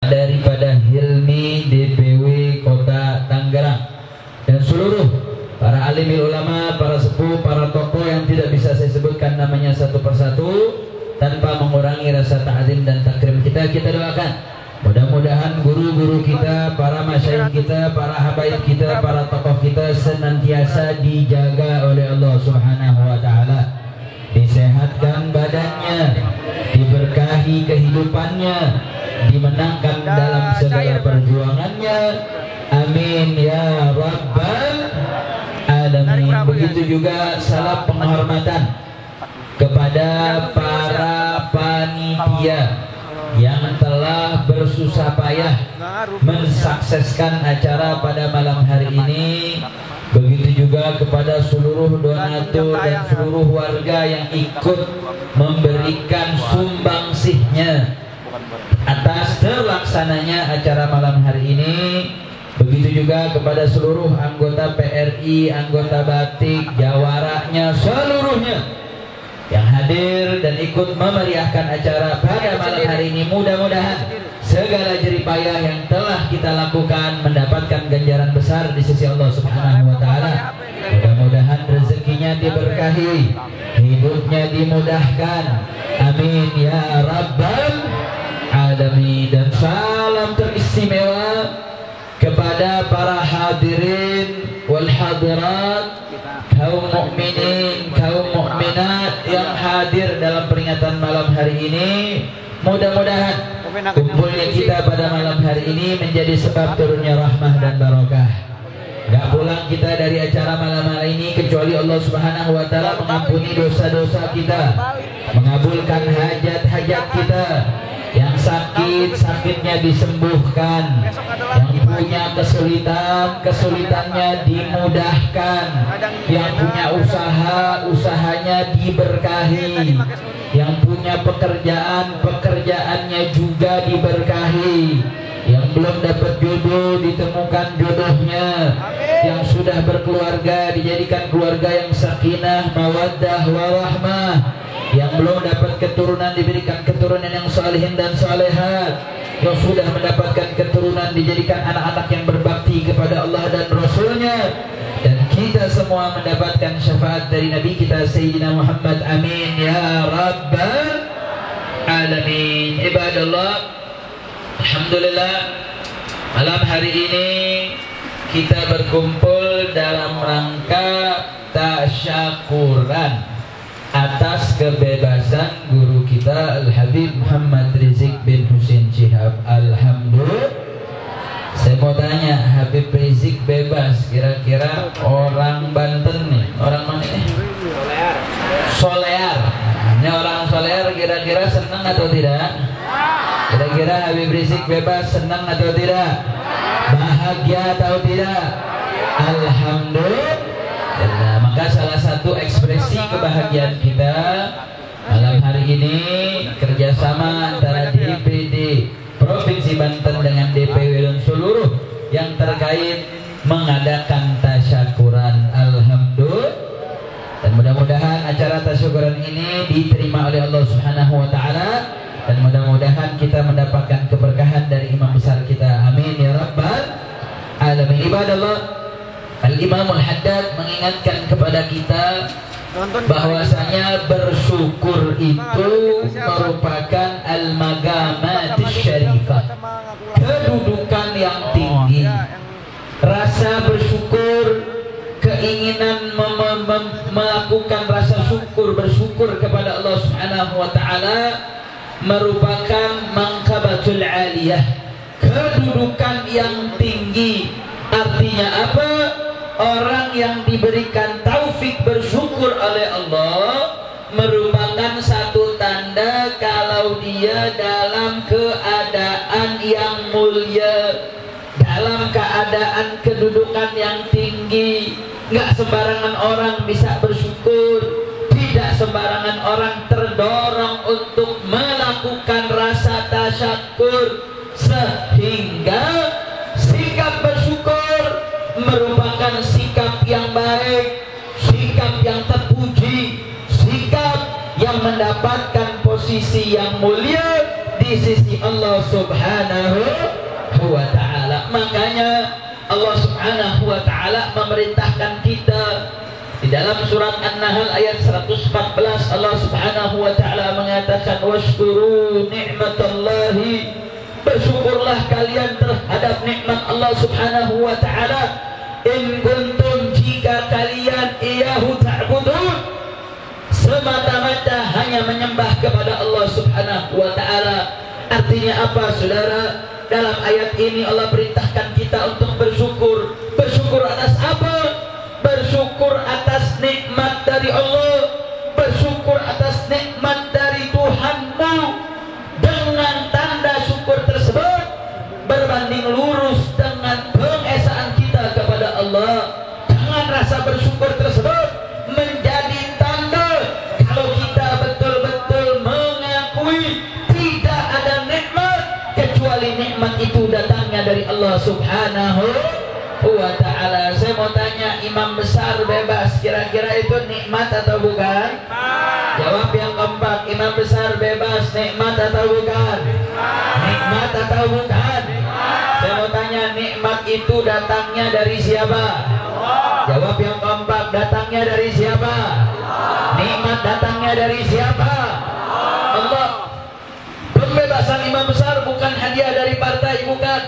daripada Hilmi DPW Kota Tangerang dan seluruh para alimil ulama, para sepuh, para tokoh yang tidak bisa saya sebutkan namanya satu persatu tanpa mengurangi rasa ta'zim dan takrim kita doakan mudah-mudahan guru-guru kita, para masyayikh kita, para habaib kita, para tokoh kita senantiasa dijaga oleh Allah Subhanahu wa taala, disehatkan badannya, diberkahi kehidupannya, dimenangkan dalam segala perjuangannya, amin ya rabbal alamin. Begitu juga salam penghormatan kepada para panitia yang telah bersusah payah mensukseskan acara pada malam hari ini. Begitu juga kepada seluruh donatur dan seluruh warga yang ikut memberikan sumbangsihnya atas terlaksananya acara malam hari ini. Begitu juga kepada seluruh anggota PRI, anggota Batik, jawaranya seluruhnya yang hadir dan ikut memeriahkan acara pada malam hari ini. Mudah-mudahan segala jeripayah yang telah kita lakukan mendapatkan ganjaran besar di sisi Allah Subhanahu wa taala. Mudah-mudahan rezekinya diberkahi, hidupnya dimudahkan, amin ya rabbal alamin. Dan salam teristimewa kepada para hadirin wal hadirat, kaum mukminin, kaum mukminat yang hadir dalam peringatan malam hari ini. Mudah-mudahan kumpulnya kita pada malam hari ini menjadi sebab turunnya rahmah dan barokah. Gak pulang kita dari acara malam hari ini kecuali Allah Subhanahu wa taala mengampuni dosa-dosa kita, mengabulkan hajat-hajat kita. Yang sakit, sakitnya disembuhkan. Yang punya kesulitan, kesulitannya dimudahkan. Yang punya usaha, usahanya diberkahi. Yang punya pekerjaan, pekerjaannya juga diberkahi. Yang belum dapat jodoh, ditemukan jodohnya. Yang sudah berkeluarga, dijadikan keluarga yang sakinah, mawaddah, warahmah. Yang belum dapat keturunan, diberikan keturunan yang salihin dan salehat. Yang sudah mendapatkan keturunan, dijadikan anak-anak yang berbakti kepada Allah dan Rasulnya. Dan kita semua mendapatkan syafaat dari Nabi kita Sayyidina Muhammad, amin ya rabbal alamin. Ibadallah, alhamdulillah, malam hari ini kita berkumpul dalam rangka tasyakuran atas kebebasan guru kita Al-Habib Muhammad Rizik bin Husin Shihab. Alhamdulillah. Saya mau tanya, Habib Rizik bebas, kira-kira orang Banten nih, orang mana nih? Solear. Ini orang Solear kira-kira senang atau tidak? Kira-kira Habib Rizik bebas senang atau tidak? Bahagia atau tidak? Alhamdulillah. Nah, maka salah satu ekspresi kebahagiaan kita malam hari ini kerjasama antara DPD Provinsi Banten dengan DPW dan seluruh yang terkait mengadakan tasyakuran. Alhamdulillah. Dan mudah-mudahan acara tasyakuran ini diterima oleh Allah Subhanahu wa taala dan mudah-mudahan kita mendapatkan keberkahan dari imam besar kita, amin ya rabbal alamin. Ibadallah, Al-Imam Al-Haddad mengingatkan kepada kita bahwasanya bersyukur itu merupakan al-maqamat syarifah, kedudukan yang tinggi. Rasa bersyukur, keinginan melakukan rasa syukur, bersyukur kepada Allah Subhanahu wa taala merupakan manqabatul aliyah, kedudukan yang tinggi. Artinya apa? Orang yang diberikan taufik bersyukur oleh Allah merupakan satu tanda kalau dia dalam keadaan yang mulia, dalam keadaan kedudukan yang tinggi. Nggak sembarangan orang bisa bersyukur, tidak sembarangan orang terdorong untuk melakukan rasa tasyakur, sehingga sikap bersyukur merupakan sikap yang baik, sikap yang terpuji, sikap yang mendapatkan posisi yang mulia di sisi Allah Subhanahu Makanya Allah Subhanahu wa taala memerintahkan kita di dalam surat An-Nahl ayat 114. Allah Subhanahu wa taala mengatakan washkuru ni'matallahi, bersyukurlah kalian terhadap nikmat Allah Subhanahu wa taala, in kuntum, jika kalian iyyahu ta'budun, semata-mata hanya menyembah kepada Allah Subhanahu wa taala. Artinya apa, saudara? Dalam ayat ini Allah perintahkan kita untuk bersyukur. Bersyukur atas apa? Bersyukur atas nikmat dari Allah, bersyukur atas nikmat dari Tuhanmu. Dengan tanda syukur tersebut berbanding lurus dengan pengesaan kita kepada Allah. Dengan rasa bersyukur tersebut menjadi tanda kalau kita betul-betul mengakui tidak ada nikmat kecuali nikmat itu datangnya dari Allah Subhanahu wa ta'ala. Saya mau tanya, imam besar bebas, kira-kira itu nikmat atau bukan? Jawab yang keempat, imam besar bebas, nikmat atau bukan? Nikmat atau bukan? Saya mau tanya, nikmat itu datangnya dari siapa? Jawab yang keempat, datangnya dari siapa? Nikmat datangnya dari siapa? Allah. Pembebasan imam besar bukan hadiah dari partai, bukan.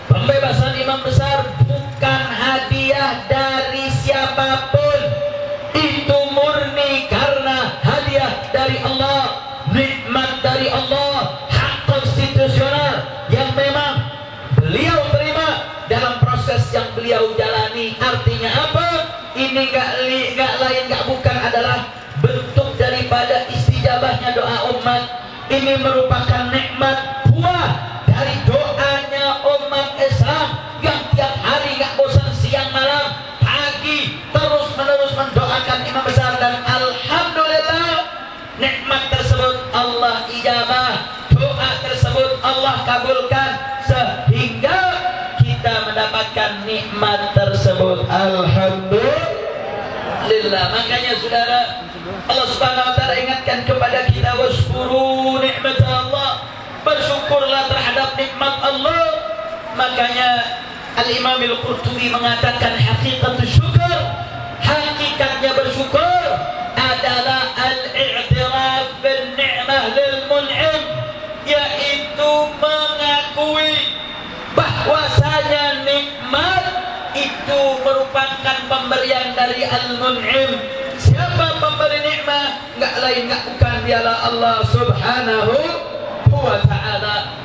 Pembebasan imam besar bukan hadiah dari siapapun. Itu murni karena hadiah dari Allah, nikmat dari Allah, hak konstitusional yang memang beliau terima dalam proses yang beliau jalani. Artinya apa? Ini nggak lain nggak bukan adalah bentuk daripada istijabahnya doa umat. Ini merupakan nikmat buah dari doanya umat Islam yang tiap hari nggak bosan siang malam pagi terus menerus mendoakan imam besar, dan alhamdulillah nikmat tersebut Allah ijabah, doa tersebut Allah kabulkan sehingga kita mendapatkan nikmat tersebut. Alhamdulillah. Makanya saudara, Allah Subhanahu wa taala ingatkan kepada kita washkuru nikmat Allah, bersyukurlah terhadap nikmat Allah. Makanya Al-Imam Al-Qurtubi mengatakan hakikatus syukur, hakikatnya bersyukur adalah al-i'tiraf bin ni'mah lil mun'im, yaitu mengakui bahwasanya nikmat itu merupakan pemberian dari al-mun'im. Siapa pemberi nikmat? Enggak lain enggak bukan dialah Allah Subhanahu wa ta'ala.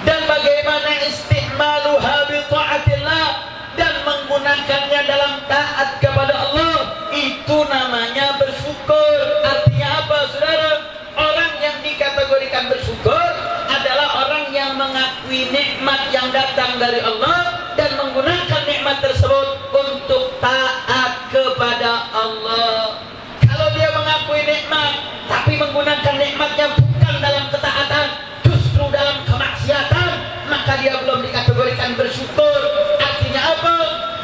Dan bagaimana istimaluha bi ta'atillah, dan menggunakannya dalam taat kepada Allah, itu namanya bersyukur. Artinya apa, saudara? Orang yang dikategorikan bersyukur adalah orang yang mengakui nikmat yang datang dari Allah dan menggunakan nikmat tersebut untuk taat kepada Allah. Kalau dia mengakui nikmat tapi menggunakan nikmatnya bukan dalam ketaatan, justru dalam kemaksiatan, maka dia belum dikategorikan bersyukur. Artinya apa?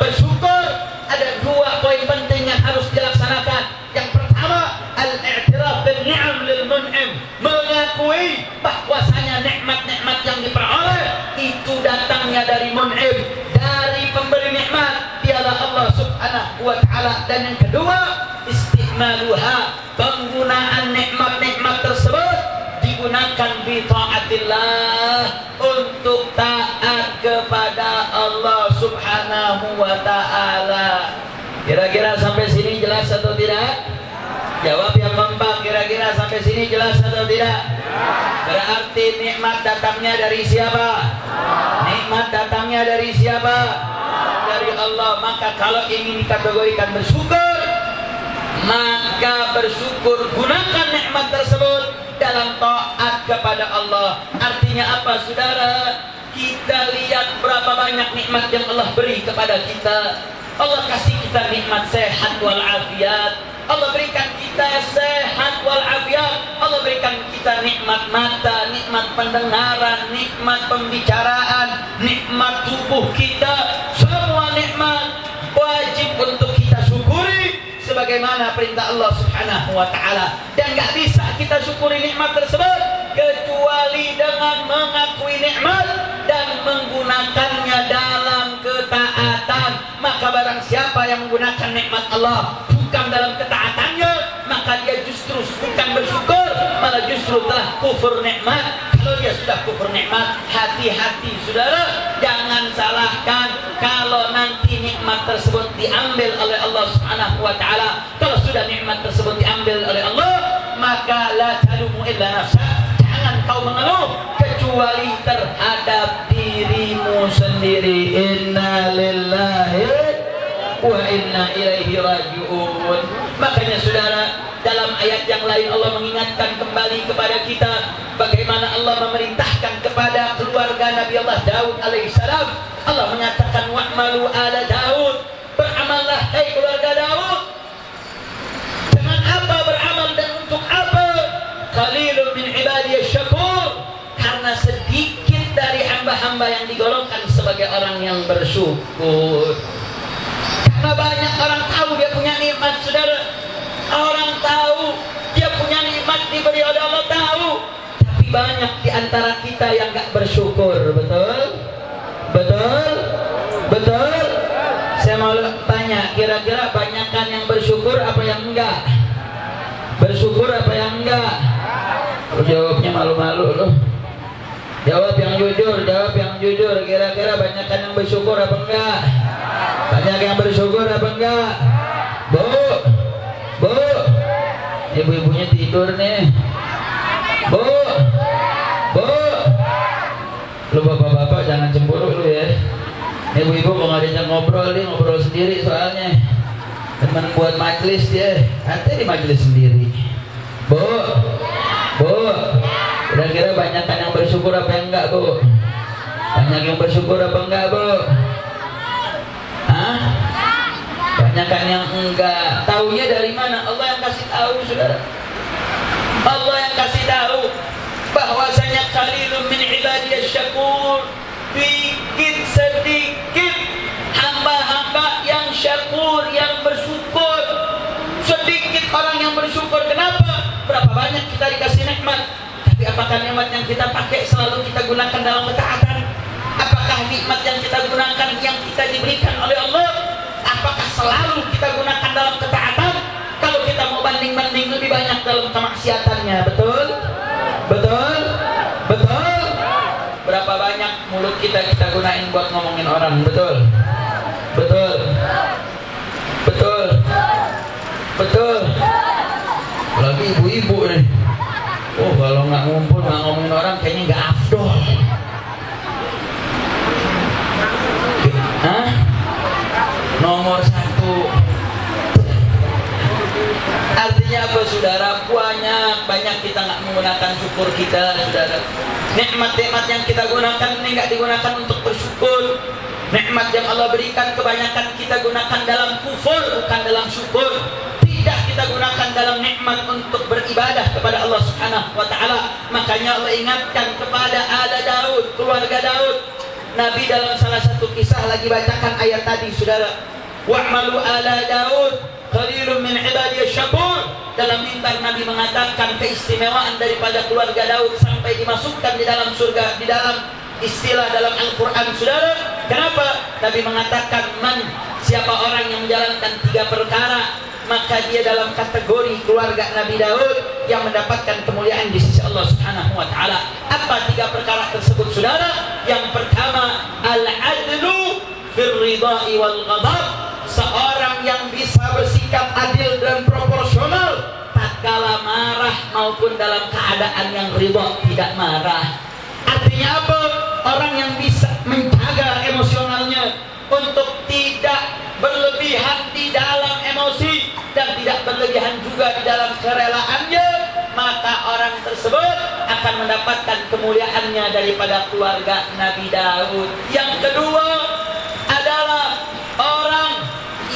Bersyukur ada dua poin penting yang harus dilaksanakan. Yang pertama, al-i'tiraf bin ni'am lil mun'im, mengakui bahwasanya nikmat-nikmat yang diperoleh itu datangnya dari mun'im, dari pemberi nikmat, dialah Allah Subhanahu wa ta'ala. Dan yang kedua, istimaluha, penggunaan nikmat-nikmat tersebut digunakan bi taatillah, untuk taat kepada Allah Subhanahu wa ta'ala. Kira-kira sampai sini jelas atau tidak? Jawab yang keempat, kira-kira sampai sini jelas atau tidak? Berarti nikmat datangnya dari siapa? Nikmat datangnya dari siapa? Dari Allah. Maka kalau ingin dikategorikan bersyukur, maka bersyukur gunakan nikmat tersebut dalam taat kepada Allah. Artinya apa, saudara? Kita lihat berapa banyak nikmat yang Allah beri kepada kita. Allah kasih kita nikmat sehat wal afiat. Allah berikan kita sehat wal afiat. Allah berikan kita nikmat mata, nikmat pendengaran, nikmat pembicaraan, nikmat tubuh kita. Semua nikmat wajib untuk kita syukuri sebagaimana perintah Allah Subhanahu wa ta'ala. Dan gak bisa kita syukuri nikmat tersebut kecuali dengan mengakui nikmat dan menggunakannya dalam gunakan nikmat Allah bukan dalam ketaatannya, maka dia justru bukan bersyukur, malah justru telah kufur nikmat. Kalau dia sudah kufur nikmat, hati-hati saudara, jangan salahkan kalau nanti nikmat tersebut diambil oleh Allah Subhanahu wa taala. Kalau sudah nikmat tersebut diambil oleh Allah, maka la talumu illa nafsak. Jangan kau mengeluh kecuali terhadap dirimu sendiri. Inna lillahi wa inna ilaihi raji'un. Makanya saudara, dalam ayat yang lain Allah mengingatkan kembali kepada kita bagaimana Allah memerintahkan kepada keluarga Nabi Allah Daud alaihissalam. Allah menyatakan wa'malu ala Daud, beramallah hai keluarga Daud. Dengan apa beramal dan untuk apa? Qalilun min ibadiyasy syakur, karena sedikit dari hamba-hamba yang digolongkan sebagai orang yang bersyukur. Karena banyak orang tahu dia punya nikmat saudara. Orang tahu dia punya nikmat diberi oleh Allah, tahu. Tapi banyak di antara kita yang gak bersyukur. Betul? Betul? Betul? Saya mau tanya, kira-kira banyakan yang bersyukur apa yang enggak? Bersyukur apa yang enggak? Jawabnya malu-malu loh. Jawab yang jujur, jawab yang jujur. Kira-kira banyakan yang bersyukur apa enggak? Banyak yang bersyukur apa enggak? Bu, bu, ibu-ibunya tidur nih. Bu, bu, lu bapak-bapak jangan cemburu lu ya. Ibu-ibu kalau nggak diajak ngobrol nih, ngobrol sendiri soalnya. Teman buat majelis dia, nanti di majelis sendiri. Bu, bu, kira-kira banyakan yang bersyukur apa yang enggak bu? Banyak yang bersyukur apa enggak bu? Hah? Banyakan yang enggak. Taunya dari mana? Allah yang kasih tahu saudara. Allah yang kasih tahu bahwasanya qalilun min ibadiyasy syakur, sedikit hamba-hamba yang syakur, yang bersyukur. Sedikit orang yang bersyukur. Kenapa? Berapa banyak kita dikasih nikmat, tapi apakah nikmat yang kita pakai selalu kita gunakan dalam ketaatan? Apakah nikmat yang kita gunakan yang kita diberikan oleh Allah, apakah selalu kita gunakan dalam ketaatan? Kalau kita mau banding-banding, lebih banyak dalam kemaksiatannya. Betul? Betul? Betul? Berapa banyak mulut kita gunain buat ngomongin orang? Betul? Betul? Betul? Betul? Lagi ibu-ibu nih. Oh, kalau nggak ngumpul, nggak ngomongin orang, kayaknya nggak afdol. Hah? Nomor 1. Artinya apa saudara? Banyak kita nggak menggunakan syukur kita saudara. Nikmat-nikmat yang kita gunakan ini nggak digunakan untuk bersyukur. Nikmat yang Allah berikan kebanyakan kita gunakan dalam kufur, bukan dalam syukur. Tidak kita gunakan dalam nikmat untuk beribadah kepada Allah Subhanahu wa taala. Makanya Allah ingatkan kepada ala Daud, keluarga Daud. Nabi dalam salah satu kisah lagi bacakan ayat tadi saudara. Wa'malu ala Daud qalilun min ibadiyasy syakur. Dalam mimbar Nabi mengatakan keistimewaan daripada keluarga Daud sampai dimasukkan di dalam surga, di dalam istilah dalam Al-Quran saudara. Kenapa? Nabi mengatakan siapa orang yang menjalankan 3 perkara, maka dia dalam kategori keluarga Nabi Daud yang mendapatkan kemuliaan di sisi Allah Subhanahu wa taala. Apa 3 perkara tersebut saudara? Yang pertama, al-adlu fir ridha'i wal ghadab. Seorang yang bisa bersikap adil dan proporsional tatkala marah maupun dalam keadaan yang ridha, tidak marah. Artinya apa? Orang yang bisa menjaga emosionalnya untuk tidak berlebihan di dalam emosi dan tidak berlebihan juga di dalam kerelaannya, maka orang tersebut akan mendapatkan kemuliaannya daripada keluarga Nabi Daud. Yang kedua adalah orang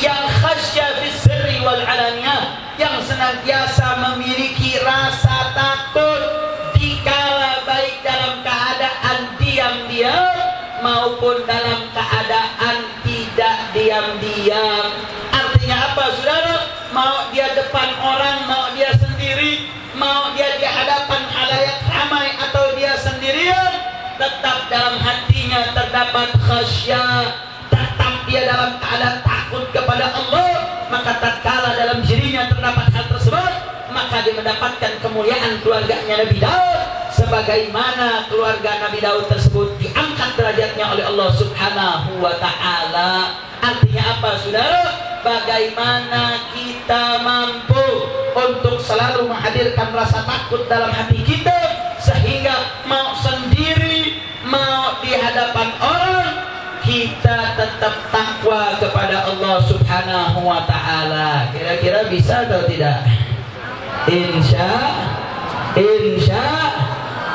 yang khasyya fis sirri wal alaniyah, yang senantiasa memiliki rasa takut dikala baik dalam keadaan diam-diam maupun dalam keadaan tidak diam-diam. Artinya apa saudara? Mau dia depan orang, mau dia sendiri, mau dia di hadapan khalayak ramai atau dia sendirian, tetap dalam hatinya terdapat khasyah, tetap dia dalam keadaan takut kepada Allah. lagi mendapatkan kemuliaan keluarganya Nabi Daud, sebagaimana keluarga Nabi Daud tersebut diangkat derajatnya oleh Allah Subhanahu wa Ta'ala. Artinya apa, saudara? Bagaimana kita mampu untuk selalu menghadirkan rasa takut dalam hati kita, sehingga mau sendiri, mau di hadapan orang, kita tetap takwa kepada Allah Subhanahu wa Ta'ala. Kira-kira bisa atau tidak? Insya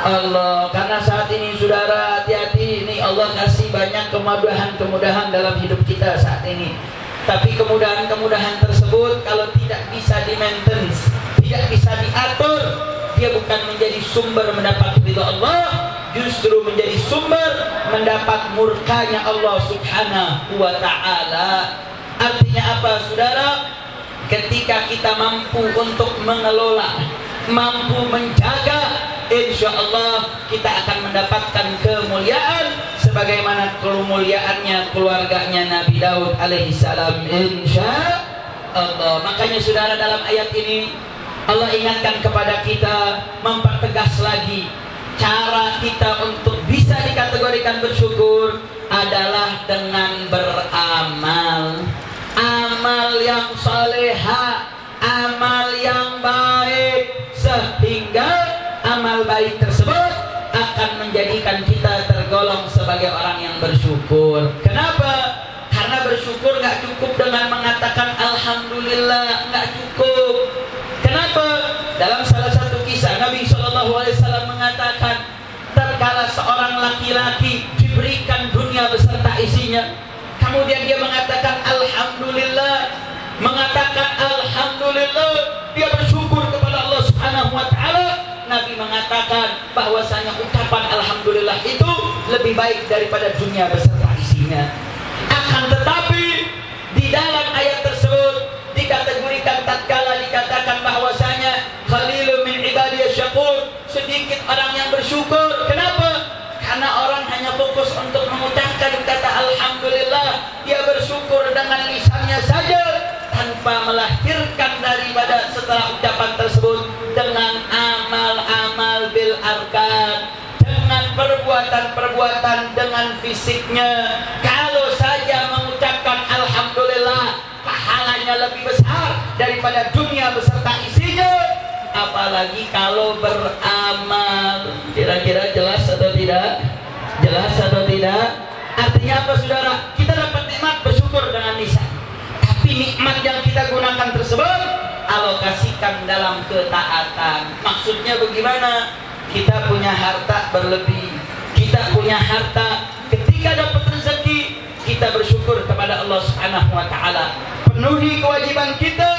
Allah. Karena saat ini saudara hati-hati, ini Allah kasih banyak kemudahan dalam hidup kita saat ini. Tapi kemudahan tersebut kalau tidak bisa di-maintenance, tidak bisa diatur, dia bukan menjadi sumber mendapat ridha Allah, justru menjadi sumber mendapat murkanya Allah Subhanahu wa Ta'ala. Artinya apa, saudara? Ketika kita mampu untuk mengelola, mampu menjaga, insya Allah kita akan mendapatkan kemuliaan sebagaimana kemuliaannya keluarganya Nabi Daud alaihissalam, insya Allah. Makanya saudara, dalam ayat ini Allah ingatkan kepada kita, mempertegas lagi cara kita untuk bisa dikategorikan bersyukur adalah dengan beramal, amal yang salehah, amal yang baik, sehingga amal baik tersebut akan menjadikan kita tergolong sebagai orang yang bersyukur. Kenapa? Karena bersyukur nggak cukup dengan mengatakan alhamdulillah, nggak cukup. Kenapa? Dalam salah satu kisah Nabi SAW mengatakan, tatkala seorang laki-laki diberikan dunia beserta isinya, kemudian dia mengatakan alhamdulillah, dia bersyukur kepada Allah Subhanahu wa Ta'ala. Nabi mengatakan bahwasanya ucapan alhamdulillah itu lebih baik daripada dunia beserta isinya. Akan tetapi di dalam ayat tersebut dikategorikan tatkala dikatakan bahwasanya qalilun min ibadiyasy syakur, sedikit orang yang bersyukur. Kenapa? Karena orang hanya fokus untuk mengucapkan kata alhamdulillah, dia bersyukur dengan lisannya saja tanpa melahirkan daripada setelah ucapan tersebut dengan amal-amal bil arkan, dengan perbuatan-perbuatan dengan fisiknya. Kalau saja mengucapkan alhamdulillah pahalanya lebih besar daripada dunia beserta isinya, apalagi kalau beramal. Kira-kira jelas atau tidak? Jelas atau tidak? Artinya apa, saudara? Kita dapat nikmat bersyukur dengan lisan, tapi nikmat yang kita gunakan tersebut alokasikan dalam ketaatan. Maksudnya bagaimana? Kita punya harta berlebih, kita punya harta, ketika dapat rezeki kita bersyukur kepada Allah Subhanahu wa Ta'ala, penuhi kewajiban kita,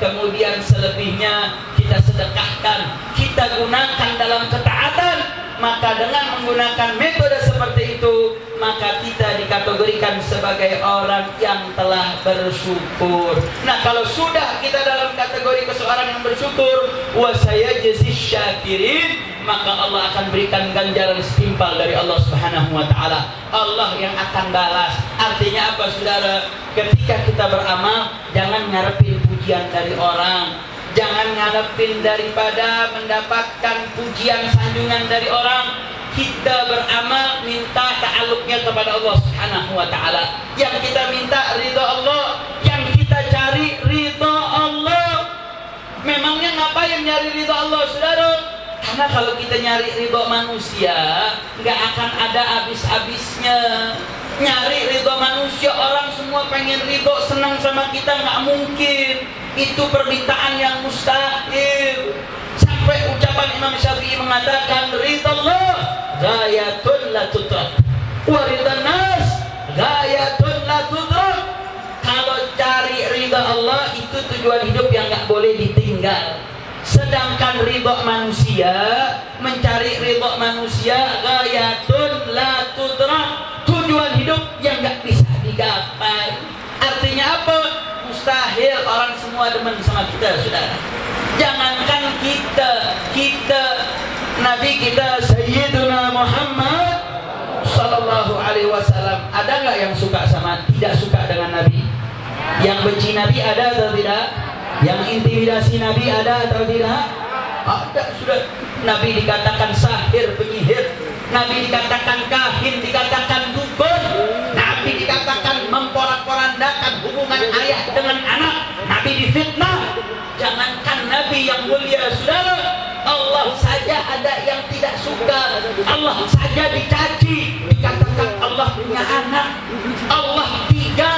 kemudian selebihnya kita sedekahkan, kita gunakan dalam ketaatan. Maka dengan menggunakan metode seperti itu, maka kita dikategorikan sebagai orang yang telah bersyukur. Nah, kalau sudah kita dalam kategori seorang yang bersyukur, wa sayajzis syakirin, maka Allah akan berikan ganjaran setimpal dari Allah Subhanahu wa Ta'ala. Allah yang akan balas. Artinya apa, saudara? Ketika kita beramal, jangan ngarepin pujian dari orang, jangan ngarepin daripada mendapatkan pujian sanjungan dari orang. Kita beramal minta ta'alluqnya kepada Allah Subhanahu wa Ta'ala. Yang kita minta ridha Allah, yang kita cari ridha Allah. Memangnya ngapain nyari ridha Allah, saudara? Karena kalau kita nyari ridha manusia, nggak akan ada habis-habisnya. Nyari ridha manusia, orang semua pengen ridha, senang sama kita, nggak mungkin. Itu permintaan yang mustahil. Sampai ucapan Imam Syafi'i mengatakan, ridha Allah ghayatun la tudrak, wa ridha nas ghayatun la tudrak. Kalau cari ridha Allah itu tujuan hidup yang nggak boleh ditinggal. Sedangkan ridha manusia, mencari ridha manusia, ghayatun la tudrak, tujuan hidup yang nggak bisa digapai. Artinya apa? Mustahil orang semua demen sama kita, saudara. Jangankan kita Nabi kita Sayyiduna Muhammad Sallallahu Alaihi Wasallam, ada nggak yang suka sama, tidak suka dengan Nabi? Yang benci Nabi ada atau tidak? Yang intimidasi Nabi ada atau tidak? Ada. Sudah Nabi dikatakan sahir, penyihir, Nabi dikatakan kahin, dikatakan dukun, Nabi dikatakan memporak-porandakan hubungan ayah dengan anak, Nabi difitnah. Jangankan Nabi yang mulia, saudara, Allah saja ada yang tidak suka, Allah saja dicaci, dikatakan Allah punya anak, Allah tiga,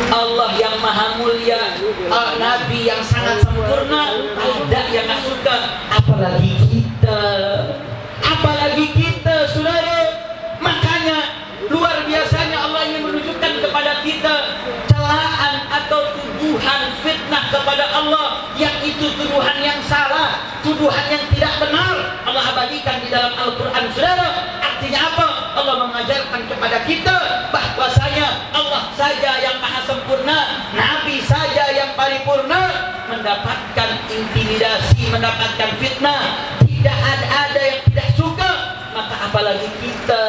Allah yang maha mulia, Nabi yang sangat sempurna, ada yang gak suka. Apalagi kita, saudara. Makanya luar biasanya Allah ingin menunjukkan kepada kita celaan atau tuduhan fitnah kepada Allah, yang itu tuduhan yang salah, tuduhan yang tidak benar, Allah abadikan di dalam Al-Quran, saudara. Artinya apa? Allah mengajarkan kepada kita bahwasanya Allah saja yang maha sempurna, Nabi saja yang paripurna, mendapatkan intimidasi, mendapatkan fitnah, tidak ada yang tidak suka. Maka apalagi kita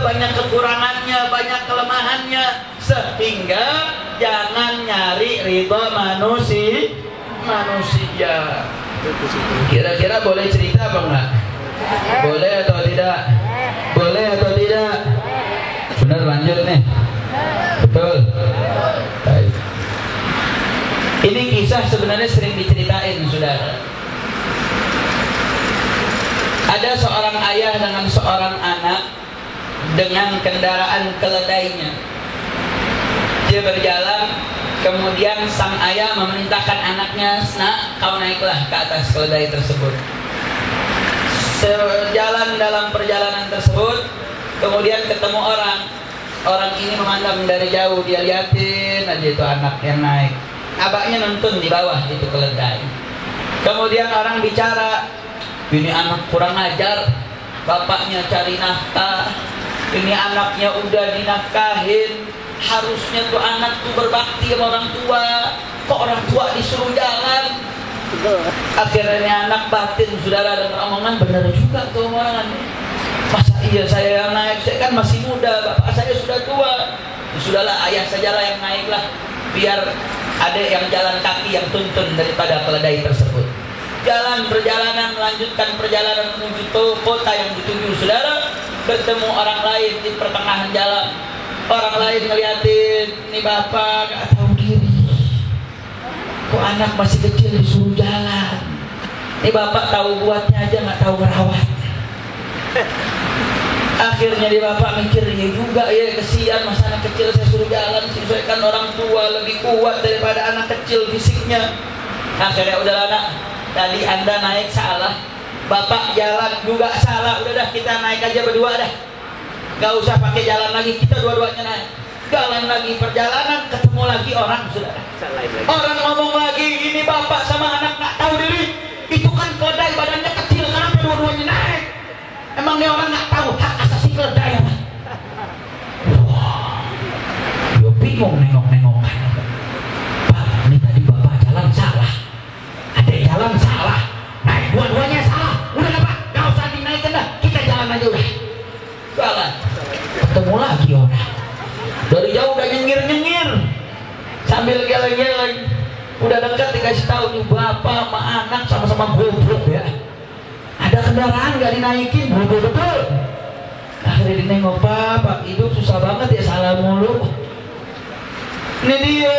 banyak kekurangannya, banyak kelemahannya, sehingga jangan nyari ridho manusia. Kira-kira boleh cerita apa enggak? Boleh atau tidak? Boleh atau tidak? Benar, lanjut nih. Betul. Baik. Ini kisah sebenarnya sering diceritain, saudara. Ada seorang ayah dengan seorang anak dengan kendaraan keledainya. Dia berjalan, kemudian sang ayah memerintahkan anaknya, "Nak, kau naiklah ke atas keledai tersebut." Sejalan dalam perjalanan tersebut, kemudian ketemu orang. Orang ini memandang dari jauh, dia liatin aja itu anak yang naik. Abahnya nonton di bawah itu keledai. Kemudian orang bicara, "Ini anak kurang ajar, bapaknya cari nafkah, ini anaknya udah dinafkahin, harusnya tuh anak tuh berbakti sama orang tua, kok orang tua disuruh jalan." Akhirnya anak batin, saudara, dan omongan, benar juga tuh omongan. Masa iya saya yang naik, saya kan masih muda, bapak saya sudah tua. Sudahlah, ayah sajalah yang naiklah, biar adik yang jalan kaki yang tuntun daripada keledai tersebut. Jalan perjalanan, melanjutkan perjalanan menuju kota yang dituju, saudara. Bertemu orang lain di pertengahan jalan. Orang lain ngeliatin, ini bapak gak tahu diri, kok anak masih kecil disuruh jalan. Ini bapak tahu buatnya aja gak tahu merawat. Akhirnya di bapak mikir, ya juga ya, kesian masa anak kecil saya suruh jalan, sesuaikan orang tua lebih kuat daripada anak kecil fisiknya. Akhirnya udahlah nak, tadi anda naik salah, bapak jalan juga salah, udah dah kita naik aja berdua dah, gak usah pakai jalan lagi, kita dua-duanya naik. Jalan lagi, perjalanan ketemu lagi orang, saudara. Orang ngomong lagi, ini bapak sama anak gak tahu diri, itu kan keledai badannya kecil, kenapa dua-duanya naik? Emang nih orang gak tahu hak asasi keledai apa? Wah, dia bingung nengok-nengok. Pak, ini tadi bapak jalan salah, adik jalan salah, naik dua-duanya salah. Udah lah pak, gak usah dinaikin dah, kita jalan aja udah. Jalan, ketemu lagi orang. Dari jauh udah nyengir-nyengir, sambil geleng-geleng. Udah dekat dikasih tahu, nih bapak sama anak sama-sama goblok ya. Ada kendaraan gak dinaikin, bodoh betul. Akhirnya dinengok, pak hidup susah banget ya, salah mulu. Ini dia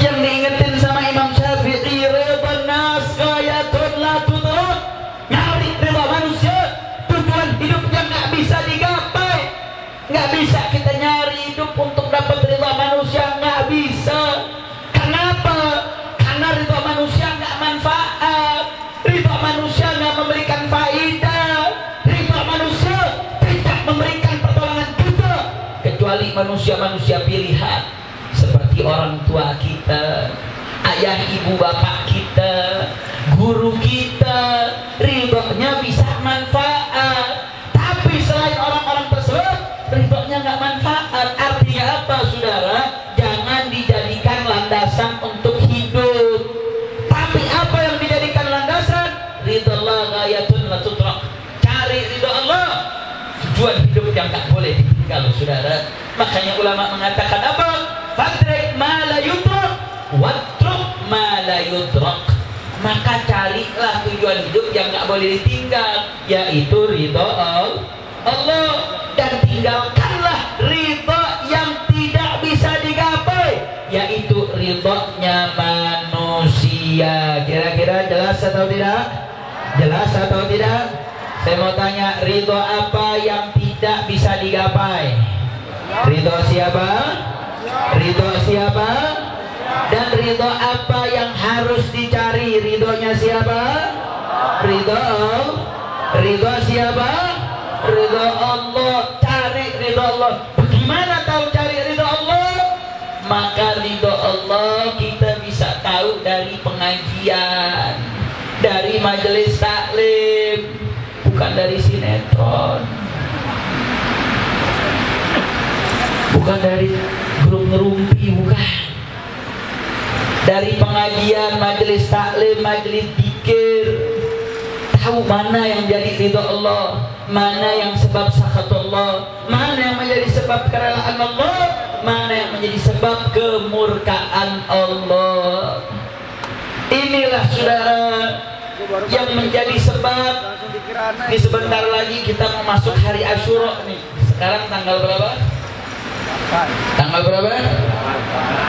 yang diingetin sama Imam Syafi'i, ridwan nas ghayatun la tudrak. Nyari ridha manusia, tujuan hidup yang gak bisa digapai. Gak bisa kita nyari hidup untuk dapat ridha manusia, gak bisa. Kenapa? Karena ridha manusia gak manfaat, ridha manusia gak memberikan faidah, ridha manusia tidak memberikan pertolongan juga, kecuali manusia-manusia pilihan seperti orang tua kita, ayah ibu bapak kita, guru kita. Ridhonya bisa manfaat, tapi selain orang-orang tersebut ridhonya nggak manfaat. Artinya apa, saudara? Jangan dijadikan landasan untuk hidup. Tapi apa yang dijadikan landasan? Ridallah ghayatun la tudrak. Cari ridho Allah, tujuan hidup yang tak boleh ditinggal, saudara. Makanya ulama mengatakan apa? Fadrik ma la yudrak wa maka carilah tujuan hidup yang nggak boleh ditinggal, yaitu ridho Allah, dan tinggalkanlah ridho yang tidak bisa digapai, yaitu ridhonya manusia. Kira-kira jelas atau tidak? Jelas atau tidak? Saya mau tanya, ridho apa yang tidak bisa digapai? Ridho siapa? Ridho siapa? Dan ridho apa yang harus dicari? Ridhonya siapa? Ridho siapa? Ridho Allah. Cari ridho Allah. Bagaimana tahu cari ridho Allah? Maka ridho Allah kita bisa tahu dari pengajian, dari majelis taklim, bukan dari sinetron, bukan dari grup ngerumpi, bukan. Dari pengajian, majelis taklim, majelis zikir, tahu mana yang jadi ridho Allah, mana yang sebab sakhat Allah, mana yang menjadi sebab kerelaan Allah, mana yang menjadi sebab kemurkaan Allah. Inilah saudara yang menjadi sebab. Ini sebentar lagi kita mau masuk hari Asyura nih. Sekarang tanggal berapa? Tanggal berapa?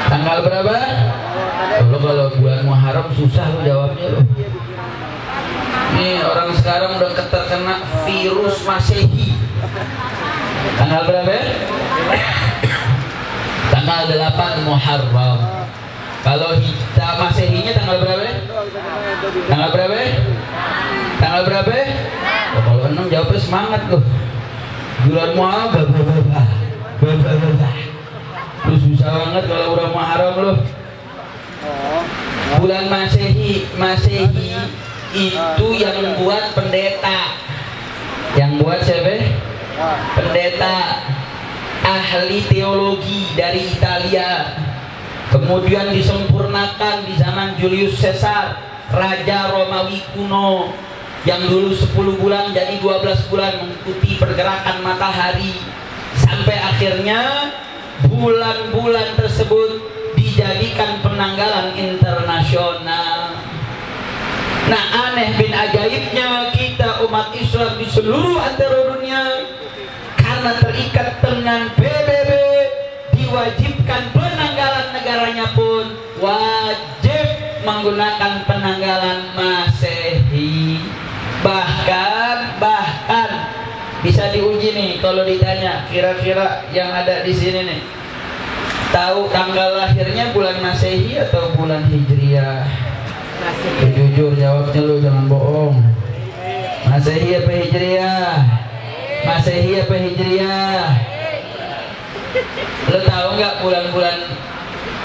Tanggal berapa? Kalau bulan Muharram susah lo jawabnya lo. Nih orang sekarang udah terkena virus Masehi. Tanggal berapa? Tanggal 8 Muharram. Kalau kita Masehinya tanggal berapa? Tanggal berapa? Tanggal berapa? Oh, kalau 6 jawabnya semangat loh. Bulan Muharram lu susah banget kalau udah Muharram loh. Bulan Masehi itu yang buat pendeta. Yang buat siapa? Pendeta ahli teologi dari Italia. Kemudian disempurnakan di zaman Julius Caesar, Raja Romawi kuno, yang dulu 10 bulan jadi 12 bulan mengikuti pergerakan matahari, sampai akhirnya bulan-bulan tersebut dijadikan penanggalan internasional. Nah, aneh bin ajaibnya kita umat Islam di seluruh antero dunia, karena terikat dengan PBB, diwajibkan penanggalan negaranya pun wajib menggunakan penanggalan Masehi. Bahkan bisa diuji nih kalau ditanya, kira-kira yang ada di sini nih tahu tanggal lahirnya bulan Masehi atau bulan Hijriah? Jujur jawabnya lu, jangan bohong. Masehi apa Hijriah? Masehi apa Hijriah? Lu tahu nggak bulan-bulan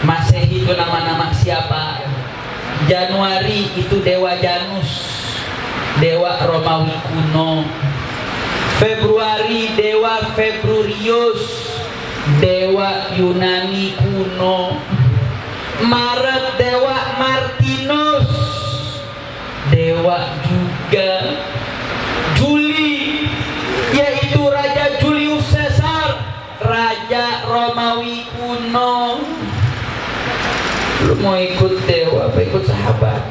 Masehi itu nama-nama siapa? Januari itu dewa Janus, dewa Romawi kuno. Februari dewa Februarius, dewa Yunani kuno. Maret dewa Martinus, dewa juga. Juli yaitu Raja Julius Caesar, Raja Romawi kuno. Lu mau ikut dewa apa ikut sahabat?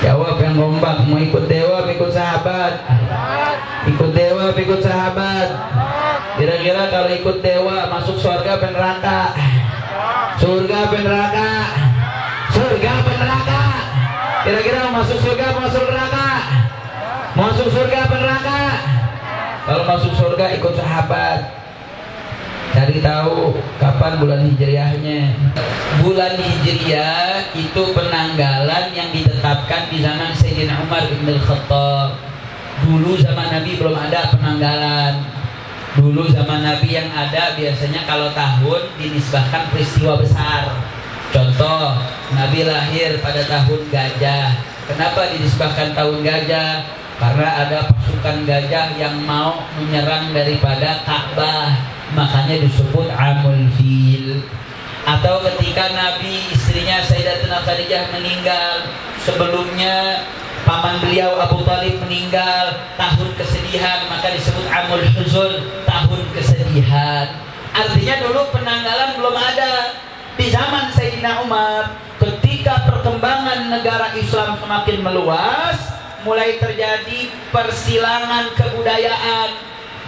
Jawab yang gombak, mau ikut dewa apa ikut sahabat? Ikut dewa apa ikut sahabat? Kira-kira kalau ikut dewa masuk surga apa neraka? Surga apa neraka? Surga apa neraka? Kira-kira mau masuk surga apa masuk neraka? Masuk surga apa neraka? Kalau masuk surga ikut sahabat. Cari tahu kapan bulan Hijriahnya. Bulan Hijriah itu penanggalan yang ditetapkan di zaman Sayyidina Umar bin Khattab. Dulu zaman Nabi belum ada penanggalan. Dulu zaman Nabi yang ada biasanya kalau tahun dinisbahkan peristiwa besar. Contoh, Nabi lahir pada tahun gajah. Kenapa dinisbahkan tahun gajah? Karena ada pasukan gajah yang mau menyerang daripada Ka'bah, makanya disebut Amul Fil. Atau ketika Nabi istrinya Sayyidatina Khadijah meninggal, sebelumnya paman beliau Abu Thalib meninggal, tahun kesedihan, maka disebut Amul Huzun, tahun kesedihan. Artinya dulu penanggalan belum ada. Di zaman Sayyidina Umar, ketika ketika perkembangan negara Islam semakin meluas, mulai terjadi persilangan kebudayaan,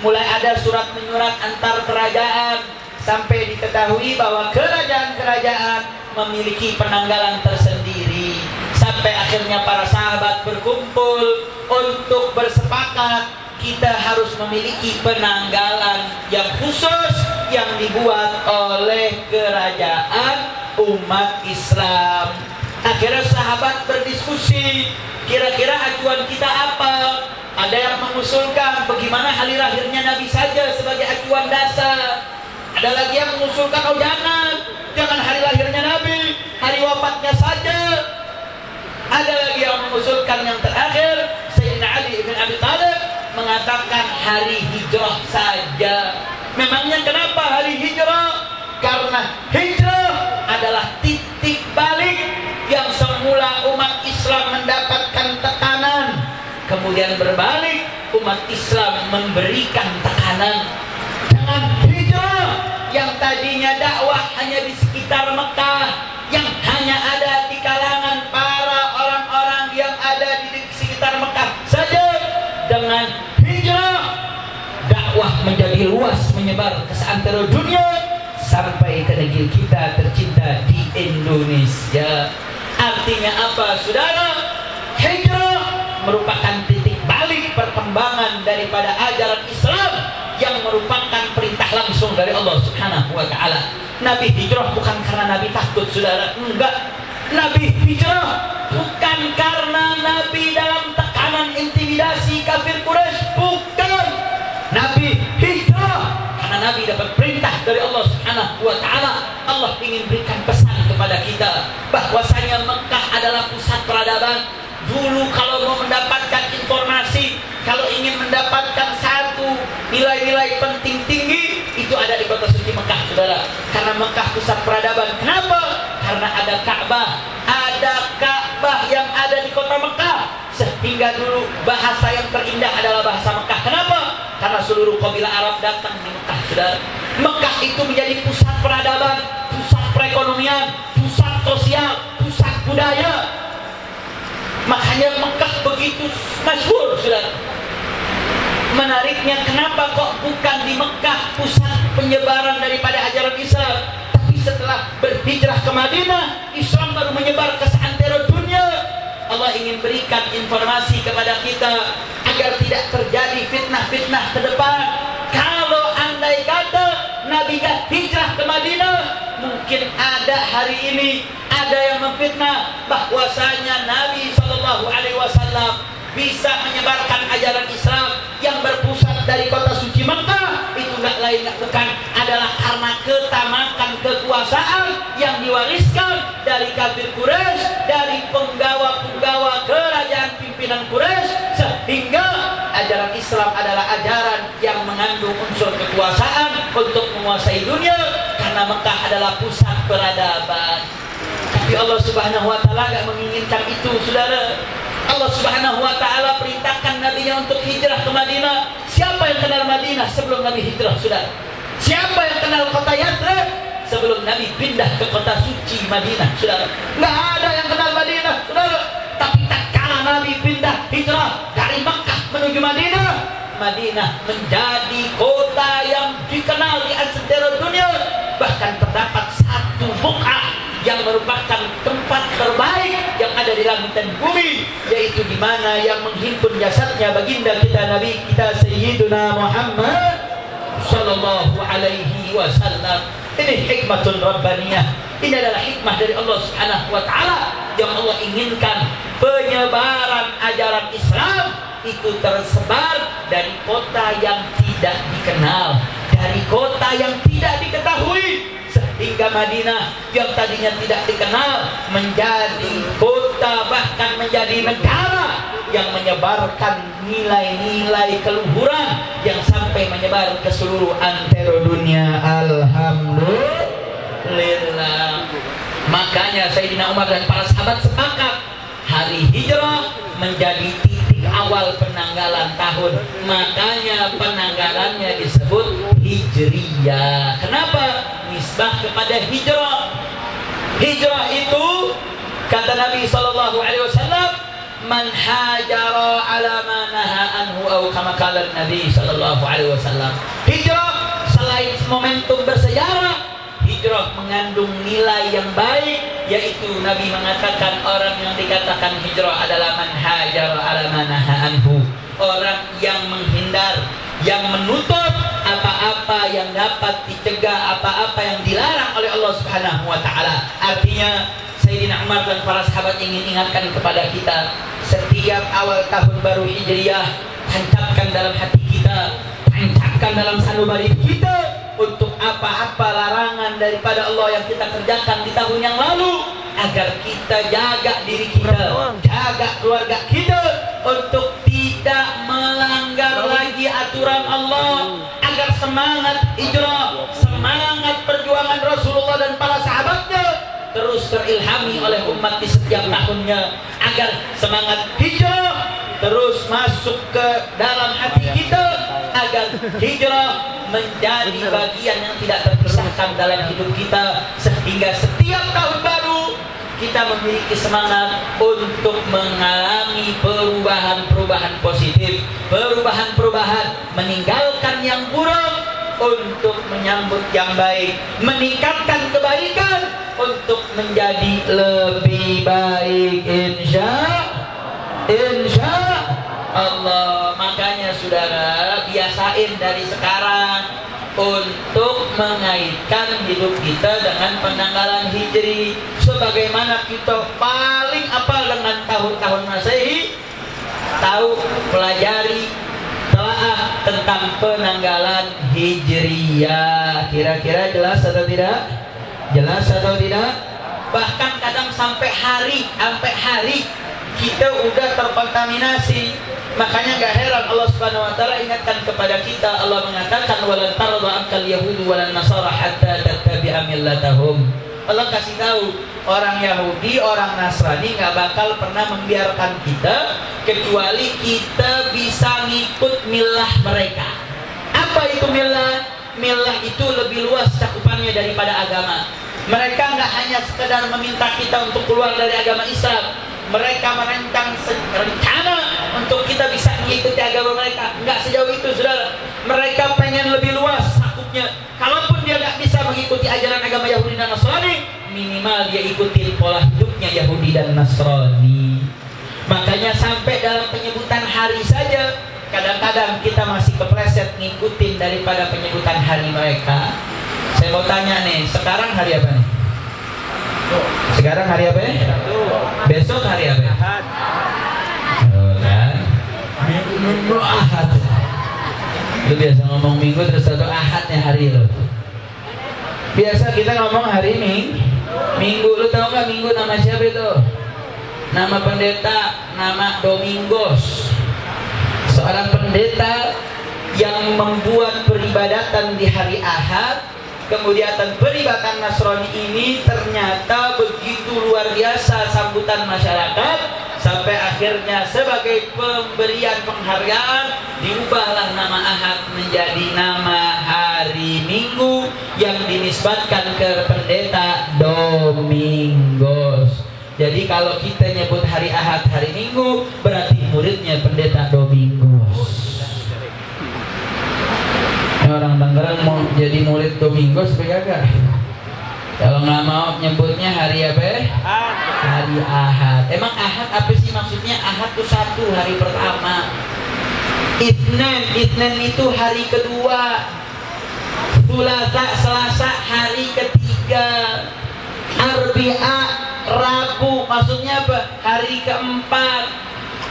mulai ada surat menyurat antar kerajaan, sampai diketahui bahwa kerajaan-kerajaan memiliki penanggalan tersendiri. Sampai akhirnya para sahabat berkumpul untuk bersepakat, kita harus memiliki penanggalan yang khusus yang dibuat oleh kerajaan umat Islam. Akhirnya sahabat berdiskusi, kira-kira acuan kita apa? Ada yang mengusulkan bagaimana hari lahirnya Nabi saja sebagai acuan dasar. Ada lagi yang mengusulkan, oh jangan hari lahirnya Nabi, hari wafatnya saja. Ada lagi yang mengusulkan yang terakhir, Sayyidina Ali bin Abi Thalib mengatakan hari hijrah saja. Memangnya kenapa hari hijrah? Karena hijrah adalah titik balik yang semula umat Islam mendapatkan tekanan, kemudian berbalik, umat Islam memberikan tekanan. Dengan hijrah yang tadinya dakwah hanya di sekitar Mekah, yang hanya ada di kalangan para orang-orang yang ada di sekitar Mekah saja, dengan hijrah dakwah menjadi luas, menyebar ke seantero dunia sampai ke negeri kita tercinta di Indonesia. Artinya apa, saudara? Hijrah merupakan titik balik perkembangan daripada ajaran Islam yang merupakan perintah langsung dari Allah Subhanahu wa ta'ala. Nabi hijrah bukan karena Nabi takut, saudara. Enggak. Nabi hijrah bukan karena Nabi dalam tekanan intimidasi kafir Quraisy, bukan. Nabi hijrah karena Nabi dapat perintah dari Allah Subhanahu wa ta'ala. Allah ingin berikan pesan kepada kita bahwasanya Mekah adalah pusat peradaban. Dulu kalau mau mendapatkan informasi, kalau ingin mendapatkan satu nilai-nilai penting tinggi, itu ada di kota suci Mekah, saudara. Karena Mekah pusat peradaban. Kenapa? Karena ada Ka'bah. Ada Ka'bah yang ada di kota Mekah. Sehingga dulu bahasa yang terindah adalah bahasa Mekah. Kenapa? Karena seluruh kabilah Arab datang di Mekah, saudara. Mekah itu menjadi pusat peradaban, pusat perekonomian, pusat sosial, pusat budaya. Makanya Mekah begitu masyhur, saudara. Menariknya, kenapa kok bukan di Mekah pusat penyebaran daripada ajaran Islam, tapi setelah berhijrah ke Madinah, Islam baru menyebar ke seantero dunia. Allah ingin berikan informasi kepada kita agar tidak terjadi fitnah-fitnah ke depan. Kalau andai kata Nabi gak hijrah ke Madinah, mungkin ada hari ini ada yang memfitnah bahwasanya Nabi SAW bisa menyebarkan ajaran Islam yang berpusat dari kota suci Mekah. Itu gak lain gak bukan adalah karena ketamakan kekuasaan yang diwariskan dari kafir Quraisy, dari penggawa-penggawa kerajaan pimpinan Quraisy, sehingga ajaran Islam adalah ajaran yang mengandung unsur kekuasaan untuk menguasai dunia, karena Mekah adalah pusat peradaban. Tapi Allah Subhanahu wa ta'ala gak menginginkan itu, saudara. Allah Subhanahu wa ta'ala perintahkan Nabi-Nya untuk hijrah ke Madinah. Siapa yang kenal Madinah sebelum Nabi hijrah, saudara? Siapa yang kenal kota Yathrib sebelum Nabi pindah ke kota suci Madinah, saudara? Nggak ada yang kenal Madinah, saudara. Tapi tatkala Nabi pindah hijrah dari Makkah menuju Madinah, Madinah menjadi kota yang dikenal di seantero dunia. Bahkan terdapat satu buq'ah yang merupakan tempat terbaik yang ada di langit dan bumi, yaitu di mana yang menghimpun jasadnya baginda kita Nabi kita Sayyiduna Muhammad sallallahu alaihi wasallam. Ini hikmatun rabbaniyah. Ini adalah hikmah dari Allah Subhanahu wa ta'ala yang Allah inginkan penyebaran ajaran Islam itu tersebar dari kota yang tidak dikenal, dari kota yang tidak diketahui, hingga Madinah yang tadinya tidak dikenal menjadi kota, bahkan menjadi negara yang menyebarkan nilai-nilai keluhuran yang sampai menyebar ke seluruh antero dunia. Alhamdulillah. Makanya Sayyidina Umar dan para sahabat sepakat hari hijrah menjadi titik awal penanggalan tahun. Makanya penanggalannya disebut Hijriyah. Kenapa? Nisbah kepada hijrah. Hijrah itu Kata Nabi sallallahu alaihi wasallam, "Man hajara ala ma naha anhu," atau kama qala Nabi sallallahu alaihi wasallam. Hijrah selain momentum bersejarah, hijrah mengandung nilai yang baik, yaitu Nabi mengatakan orang yang dikatakan hijrah adalah man hajara ala ma naha anhu, orang yang menghindar, yang menutup apa-apa yang dapat dicegah, apa-apa yang dilarang oleh Allah Subhanahu wa taala. Artinya Sayyidina Umar dan para sahabat ingin ingatkan kepada kita, setiap awal tahun baru Hijriah, tancapkan dalam hati kita, tancapkan dalam sanubari kita untuk apa-apa larangan daripada Allah yang kita kerjakan di tahun yang lalu, agar kita jaga diri kita, jaga keluarga kita untuk tidak melanggar lagi aturan Allah, agar semangat hijrah, semangat perjuangan Rasulullah dan para sahabatnya terus terilhami oleh umat di setiap tahunnya, agar semangat hijrah terus masuk ke dalam hati kita, agar hijrah menjadi bagian yang tidak terpisahkan dalam hidup kita, sehingga setiap tahun baru kita memiliki semangat untuk mengalami perubahan-perubahan positif, perubahan-perubahan meninggalkan yang buruk untuk menyambut yang baik, meningkatkan kebaikan untuk menjadi lebih baik, insya Allah. Makanya saudara, biasain dari sekarang untuk mengaitkan hidup kita dengan penanggalan Hijri. Sebagaimana kita paling apal dengan tahun-tahun Masehi, tahu, pelajari, telaah tentang penanggalan Hijriyah. Kira-kira jelas atau tidak? Jelas atau tidak? Bahkan kadang sampai hari kita udah terkontaminasi. Makanya gak heran Allah Subhanahu wa taala ingatkan kepada kita. Allah mengatakan, "Walan tarda ankal yahudu walan nasara hatta tattabi'a millatahum." Allah kasih tahu, orang Yahudi, orang Nasrani gak bakal pernah membiarkan kita kecuali kita bisa ngikut milah mereka. Apa itu milah? Milah itu lebih luas cakupannya daripada agama. Mereka gak hanya sekedar meminta kita untuk keluar dari agama Islam, mereka merancang rencana untuk kita bisa mengikuti agama mereka. Enggak sejauh itu, saudara. Mereka pengen lebih luas sakupnya. Kalaupun dia nggak bisa mengikuti ajaran agama Yahudi dan Nasrani, minimal dia ikuti pola hidupnya Yahudi dan Nasrani. Makanya sampai dalam penyebutan hari saja, kadang-kadang kita masih kepleset ngikutin daripada penyebutan hari mereka. Saya mau tanya nih, sekarang hari apa nih? Sekarang hari apa ya? Besok hari apa? Ahad. Oh, kan? Minggu Ahad. Lu biasa ngomong minggu terus satu Ahadnya hari lo. Biasa kita ngomong hari Minggu. Lu tahu nggak Minggu nama siapa itu? Nama pendeta, nama Domingos. Seorang pendeta yang membuat peribadatan di hari Ahad. Kemudian peribadatan Nasrani ini ternyata begitu luar biasa sambutan masyarakat, sampai akhirnya sebagai pemberian penghargaan diubahlah nama Ahad menjadi nama hari Minggu yang dinisbatkan ke pendeta Domingos. Jadi kalau kita nyebut hari Ahad hari Minggu, berarti muridnya pendeta Domingos. Orang Tangerang mau jadi murid Domingos apa kagak? Kalau nggak mau nyebutnya hari apa? Hari Ahad. Emang Ahad apa sih maksudnya? Ahad itu satu, hari pertama. Itnen itu hari kedua. Thulatha, Selasa, hari ketiga. Arbi'a, Rabu, maksudnya apa? Hari keempat.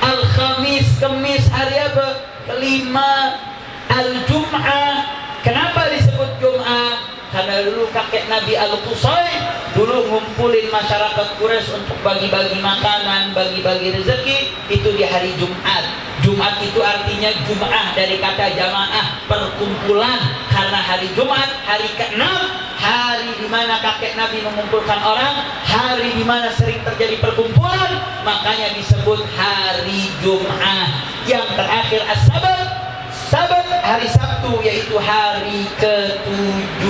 Al-Khamis, Kemis, hari apa? Kelima. Al-Jum'ah, kenapa disebut Jum'ah? Karena dulu kakek Nabi Al-Qusay dulu ngumpulin masyarakat Quraisy untuk bagi-bagi makanan, bagi-bagi rezeki, itu di hari Jumat. Jumat itu artinya Jum'ah dari kata jamaah, perkumpulan. Karena hari Jumat, hari ke-6, hari di mana kakek Nabi mengumpulkan orang, hari di mana sering terjadi perkumpulan, makanya disebut hari Jum'ah. Yang terakhir As-Sabat, hari Sabtu, yaitu hari ke-7.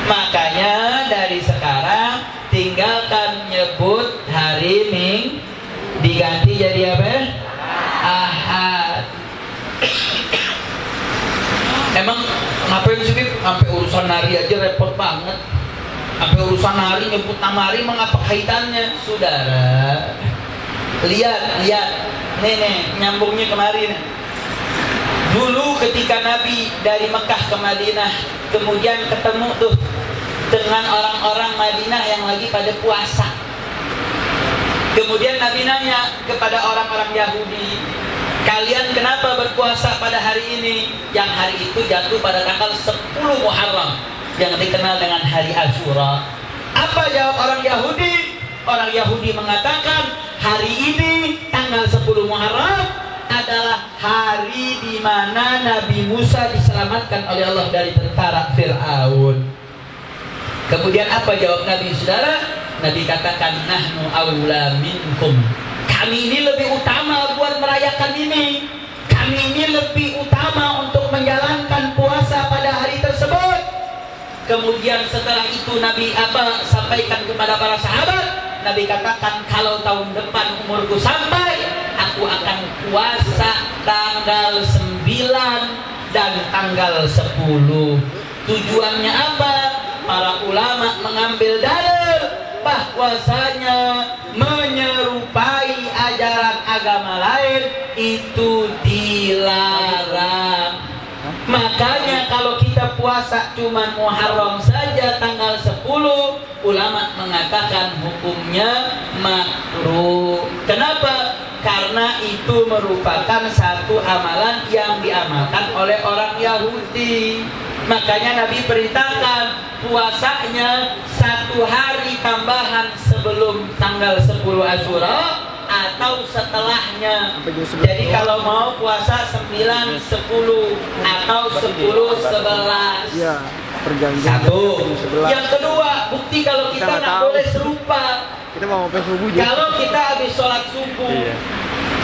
Makanya dari sekarang tinggalkan nyebut hari apa ya? Ahad. Emang ngapain sih sampai urusan hari aja repot banget. Sampai urusan hari nyebut nama hari mengapa kaitannya? Saudara, lihat nenek nyambungnya kemarin. Dulu ketika Nabi dari Mekah ke Madinah, kemudian ketemu tuh dengan orang-orang Madinah yang lagi pada puasa. Kemudian Nabi nanya kepada orang-orang Yahudi, kalian kenapa berpuasa pada hari ini? Yang hari itu jatuh pada tanggal 10 Muharram yang dikenal dengan hari Asyura. Apa jawab orang Yahudi? Orang Yahudi mengatakan hari ini tanggal 10 Muharram adalah hari di mana Nabi Musa diselamatkan oleh Allah dari tentara Fir'aun. Kemudian apa jawab Nabi, saudara? Nabi katakan, nahnu aula minkum. Kami ini lebih utama buat merayakan ini. Kami ini lebih utama untuk menjalankan puasa pada hari tersebut. Kemudian setelah itu Nabi sampaikan kepada para sahabat. Nabi katakan, kalau tahun depan umurku sampai, aku akan puasa tanggal 9 dan tanggal 10. Tujuannya apa? Para ulama mengambil dalil bahwasanya menyerupai ajaran agama lain itu dilarang. Makanya kalau kita puasa cuma Muharram saja tanggal 10, ulama mengatakan hukumnya makruh. Kenapa? Karena itu merupakan satu amalan yang diamalkan oleh orang Yahudi. Makanya Nabi perintahkan puasanya 1 hari tambahan sebelum tanggal 10 Asyura atau setelahnya. Jadi kalau mau puasa 9, 10 atau 10, 11. Iya, perjanjian. Satu. Yang kedua, bukti kalau kita nggak boleh serupa. Kita mau sampai subuh juga. Kalau kita habis sholat subuh,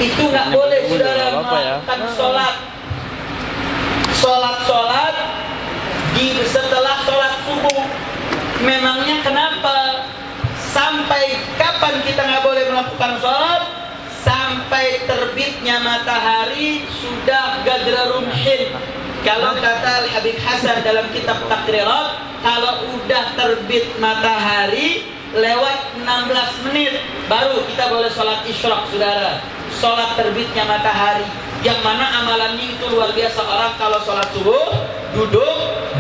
itu nggak boleh saudara melakukan sholat setelah sholat subuh. Memangnya kenapa? Sampai kapan kita nggak boleh melakukan sholat? Sampai terbitnya matahari sudah gadra rumhin. Kalau kata Habib Hasan dalam kitab Takrirat, kalau udah terbit matahari lewat 16 menit baru kita boleh sholat isyraq, saudara. Sholat terbitnya matahari, yang mana amalannya itu luar biasa. Orang kalau sholat subuh duduk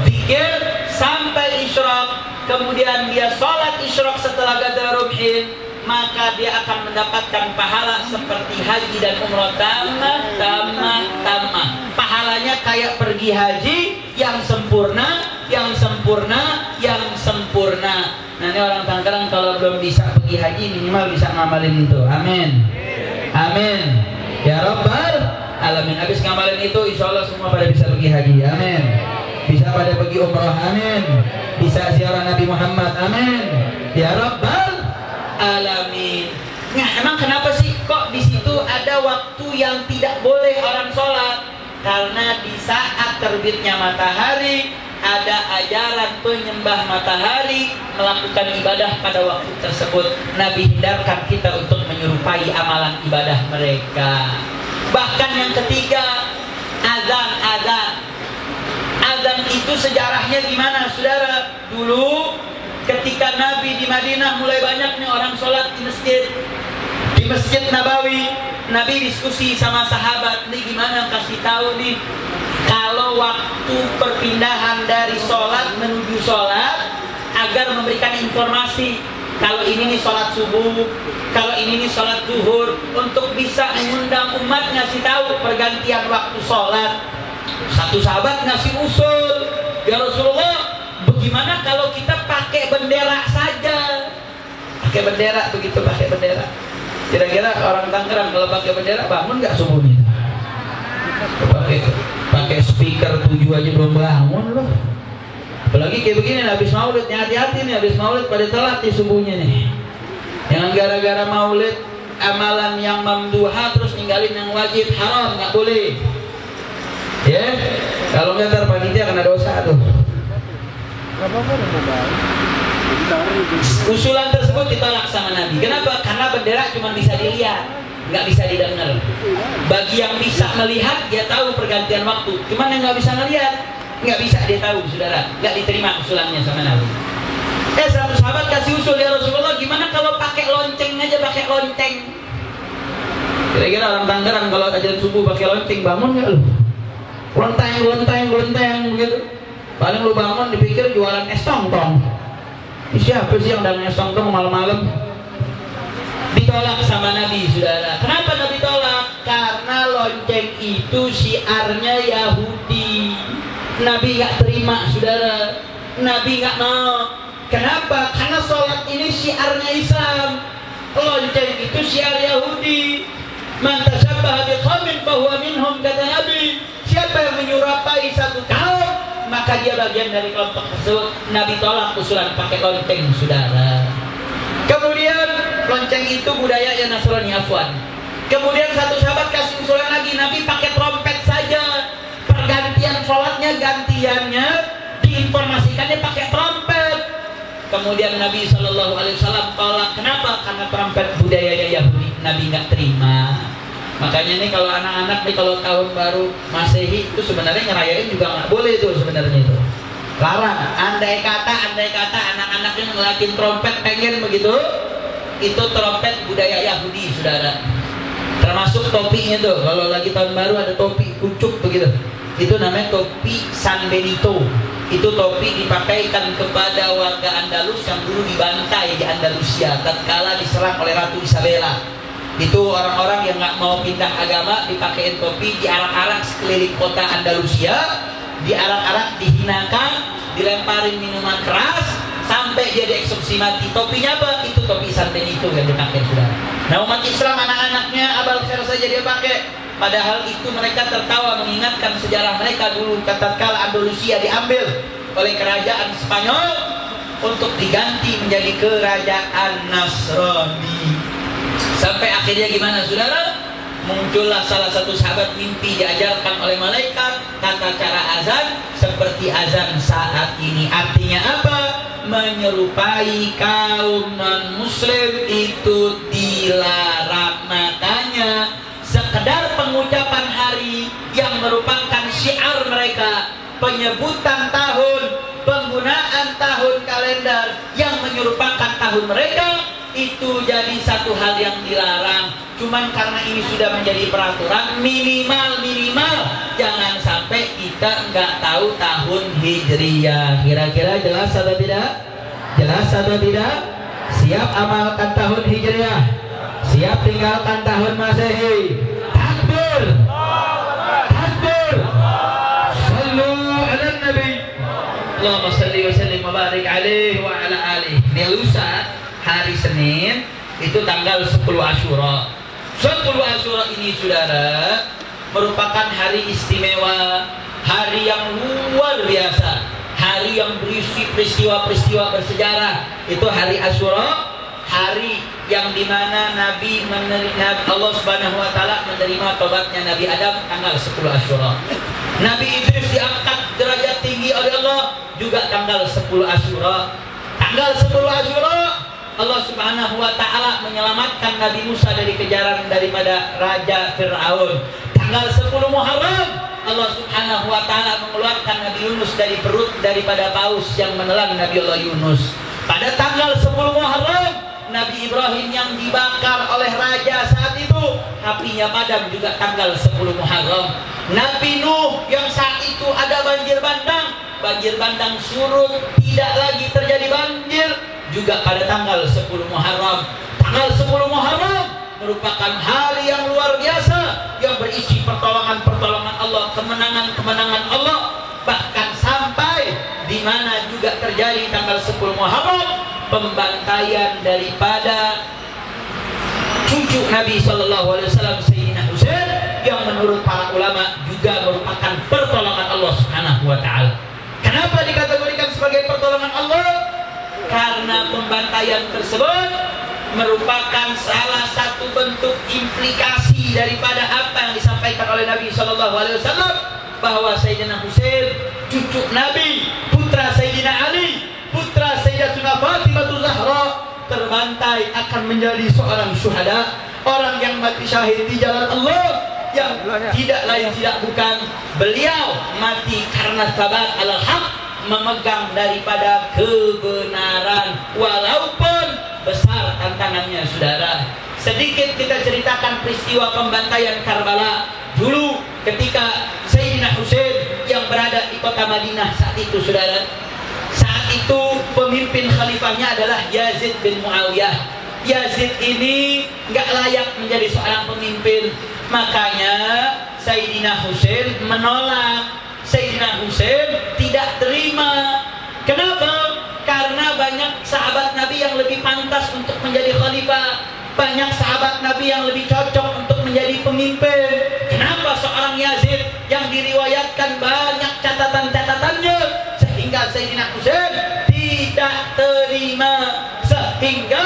zikir sampai isyraq, kemudian dia sholat isyraq setelah gadar rumhin, maka dia akan mendapatkan pahala seperti haji dan umrah tamah. Pahalanya kayak pergi haji yang sempurna. Nah, ini orang Tangerang kalau belum bisa pergi haji minimal bisa ngamalin itu. Amin. Amin. Ya Rabbal Alamin. Habis ngamalin itu insya Allah semua pada bisa pergi haji. Amin. Bisa pada pergi umrah. Amin. Bisa ziarah Nabi Muhammad. Amin. Ya Rabbal Alamin. Nah, emang kenapa sih kok di situ ada waktu yang tidak boleh orang sholat? Karena di saat terbitnya matahari ada ajaran penyembah matahari melakukan ibadah pada waktu tersebut. Nabi hindarkan kita untuk menyerupai amalan ibadah mereka. Bahkan yang ketiga, azan itu sejarahnya gimana, saudara? Dulu ketika Nabi di Madinah mulai banyak nih orang sholat di masjid Nabawi, Nabi diskusi sama sahabat, nih gimana kasih tahu nih kalau waktu perpindahan dari sholat menuju sholat, agar memberikan informasi kalau ini nih sholat subuh, kalau ini nih sholat zuhur, untuk bisa mengundang umat ngasih tahu pergantian waktu sholat. Satu sahabat ngasih usul, ya Rasulullah, bagaimana kalau kita pakai bendera saja? Pakai bendera, begitu pakai bendera. Kira-kira orang Tangerang kalau pakai bendera bangun nggak subuhnya? Pakai speaker 7 aja belum bangun loh. Apalagi kayak begini, habis maulid, hati-hati nih, habis maulid pada telat nih subuhnya nih. Yang gara-gara maulid amalan yang mamduha terus ninggalin yang wajib, haram, nggak boleh. Ya, kalau nggak ntar panitia kena dosa tuh. Usulan tersebut ditolak sama Nabi. Kenapa? Karena bendera cuma bisa dilihat. nggak bisa didengar. Bagi yang bisa melihat, dia tahu pergantian waktu. Cuman yang nggak bisa melihat, nggak bisa dia tahu, saudara. Nggak diterima usulannya sama Nabi. Satu sahabat kasih usul, ya Rasulullah, gimana kalau pakai lonceng aja, pakai lonceng? Kira-kira orang Tangerang kalau ajaran subuh pakai lonceng, bangun nggak lu? Lonteng begitu. Paling lu bangun dipikir jualan es tong-tong. Siapa sih yang dagang es tong-tong malam-malam? Ditolak sama Nabi, saudara. Kenapa Nabi tolak? Karena lonceng itu syiarnya Yahudi. Nabi nggak terima, saudara. Nabi nggak mau. Kenapa? Karena sholat ini syiarnya Islam. Lonceng itu syiar Yahudi. Man tashabbaha biqaumin fahuwa minhum, kata Nabi. Siapa yang menyerupai satu kaum, maka dia bagian dari kelompok tersebut. Nabi tolak usulan pakai lonceng, saudara. Kemudian lonceng itu budaya yang Nasrani, afwan. Kemudian satu sahabat kasih usulan lagi, Nabi pakai trompet saja. Pergantian sholatnya, gantiannya diinformasikannya pakai trompet. Kemudian Nabi SAW tolak. Kenapa? Karena trompet budayanya Yahudi. Nabi nggak terima. Makanya nih kalau anak-anak nih kalau tahun baru Masehi itu sebenarnya ngerayain juga nggak boleh itu sebenarnya itu. Larang. Andai kata anak-anaknya ngelakin trompet pengen begitu, itu trompet budaya Yahudi, saudara. Termasuk topinya tuh. Kalau lagi tahun baru ada topi kucuk begitu. Itu namanya topi San Benito. Itu topi dipakaikan kepada warga Andalus yang dulu dibantai di Andalusia tatkala diserang oleh Ratu Isabella. Itu orang-orang yang nggak mau pindah agama dipakein topi, diarak-arak sekeliling kota Andalusia, diarak-arak, dihinakan, dilemparin minuman keras sampai dia dieksekusi mati. Topinya apa? Itu topi San Benito yang dipakai, saudara. Nah, umat Islam anak-anaknya abal khair saja dia pakai. Padahal itu mereka tertawa mengingatkan sejarah mereka dulu tatkala Andalusia diambil oleh kerajaan Spanyol untuk diganti menjadi kerajaan Nasrani. Sampai akhirnya gimana, saudara? Muncullah salah satu sahabat mimpi diajarkan oleh malaikat tata cara azan seperti azan saat ini. Artinya apa? Menyerupai kaum non-muslim itu dilarang. Makanya sekedar pengucapan hari yang merupakan syiar mereka, penyebutan tahun, penggunaan tahun kalender yang menyerupakan tahun mereka, itu jadi satu hal yang dilarang. Cuman karena ini sudah menjadi peraturan, minimal jangan sampai kita nggak tahu tahun Hijriyah. Kira-kira jelas atau tidak? Jelas atau tidak? Siap amalkan tahun Hijriyah? Siap tinggalkan tahun Masehi? Takbir! Takbir! Sallu ala Nabi. Allahumma salli wa sallim wa barik alaihi wa ala alihi. Dia lusa hari Senin itu tanggal 10 Asyura. 10 Asyura ini, saudara, merupakan hari istimewa, hari yang luar biasa, hari yang berisi peristiwa-peristiwa bersejarah. Itu hari Asyura, hari yang dimana Nabi menerima, Allah Subhanahu wa Ta'ala menerima tobatnya Nabi Adam tanggal 10 Asyura. Nabi Idris diangkat derajat tinggi oleh Allah juga tanggal 10 Asyura. Tanggal 10 Asyura Allah Subhanahu wa Ta'ala menyelamatkan Nabi Musa dari kejaran daripada Raja Fir'aun. Tanggal 10 Muharram Allah Subhanahu wa Ta'ala mengeluarkan Nabi Yunus dari perut daripada paus yang menelan Nabi Allah Yunus. Pada tanggal 10 Muharram Nabi Ibrahim yang dibakar oleh raja saat itu apinya padam juga tanggal 10 Muharram. Nabi Nuh yang saat itu ada banjir bandang surut, tidak lagi terjadi banjir, juga pada tanggal 10 Muharram. Tanggal 10 Muharram merupakan hari yang luar biasa yang berisi pertolongan Allah, kemenangan Allah, bahkan sampai di mana juga terjadi tanggal 10 Muharram pembantaian daripada cucu Nabi SAW Sayyidina Husain yang menurut para ulama juga merupakan pertolongan Allah Subhanahu wa Ta'ala. Kenapa dikategorikan sebagai pertolongan Allah? Karena pembantaian tersebut merupakan salah satu bentuk implikasi daripada apa yang disampaikan oleh Nabi SAW, bahwa Sayyidina Husain, cucu Nabi, putra Sayyidina Ali, putra Sayyidatuna Fatimah Zahra, terbantai akan menjadi seorang syuhada. orang yang mati syahid di jalan Allah, yang tidak lain tidak bukan beliau mati karena sabat alal haq, memegang daripada kebenaran walaupun besar tantangannya. Saudara, sedikit kita ceritakan peristiwa pembantaian Karbala dulu ketika Sayyidina Husain yang berada di kota Madinah saat itu. Saudara, saat itu pemimpin khalifahnya adalah Yazid bin Muawiyah. Yazid ini nggak layak menjadi seorang pemimpin, makanya Sayyidina Husain menolak. Sayyidina Husain tidak terima. Kenapa? Karena banyak sahabat Nabi yang lebih pantas untuk menjadi khalifah, banyak sahabat Nabi yang lebih cocok untuk menjadi pemimpin. Kenapa seorang Yazid yang diriwayatkan banyak catatan-catatannya sehingga Sayyidina Husain tidak terima, sehingga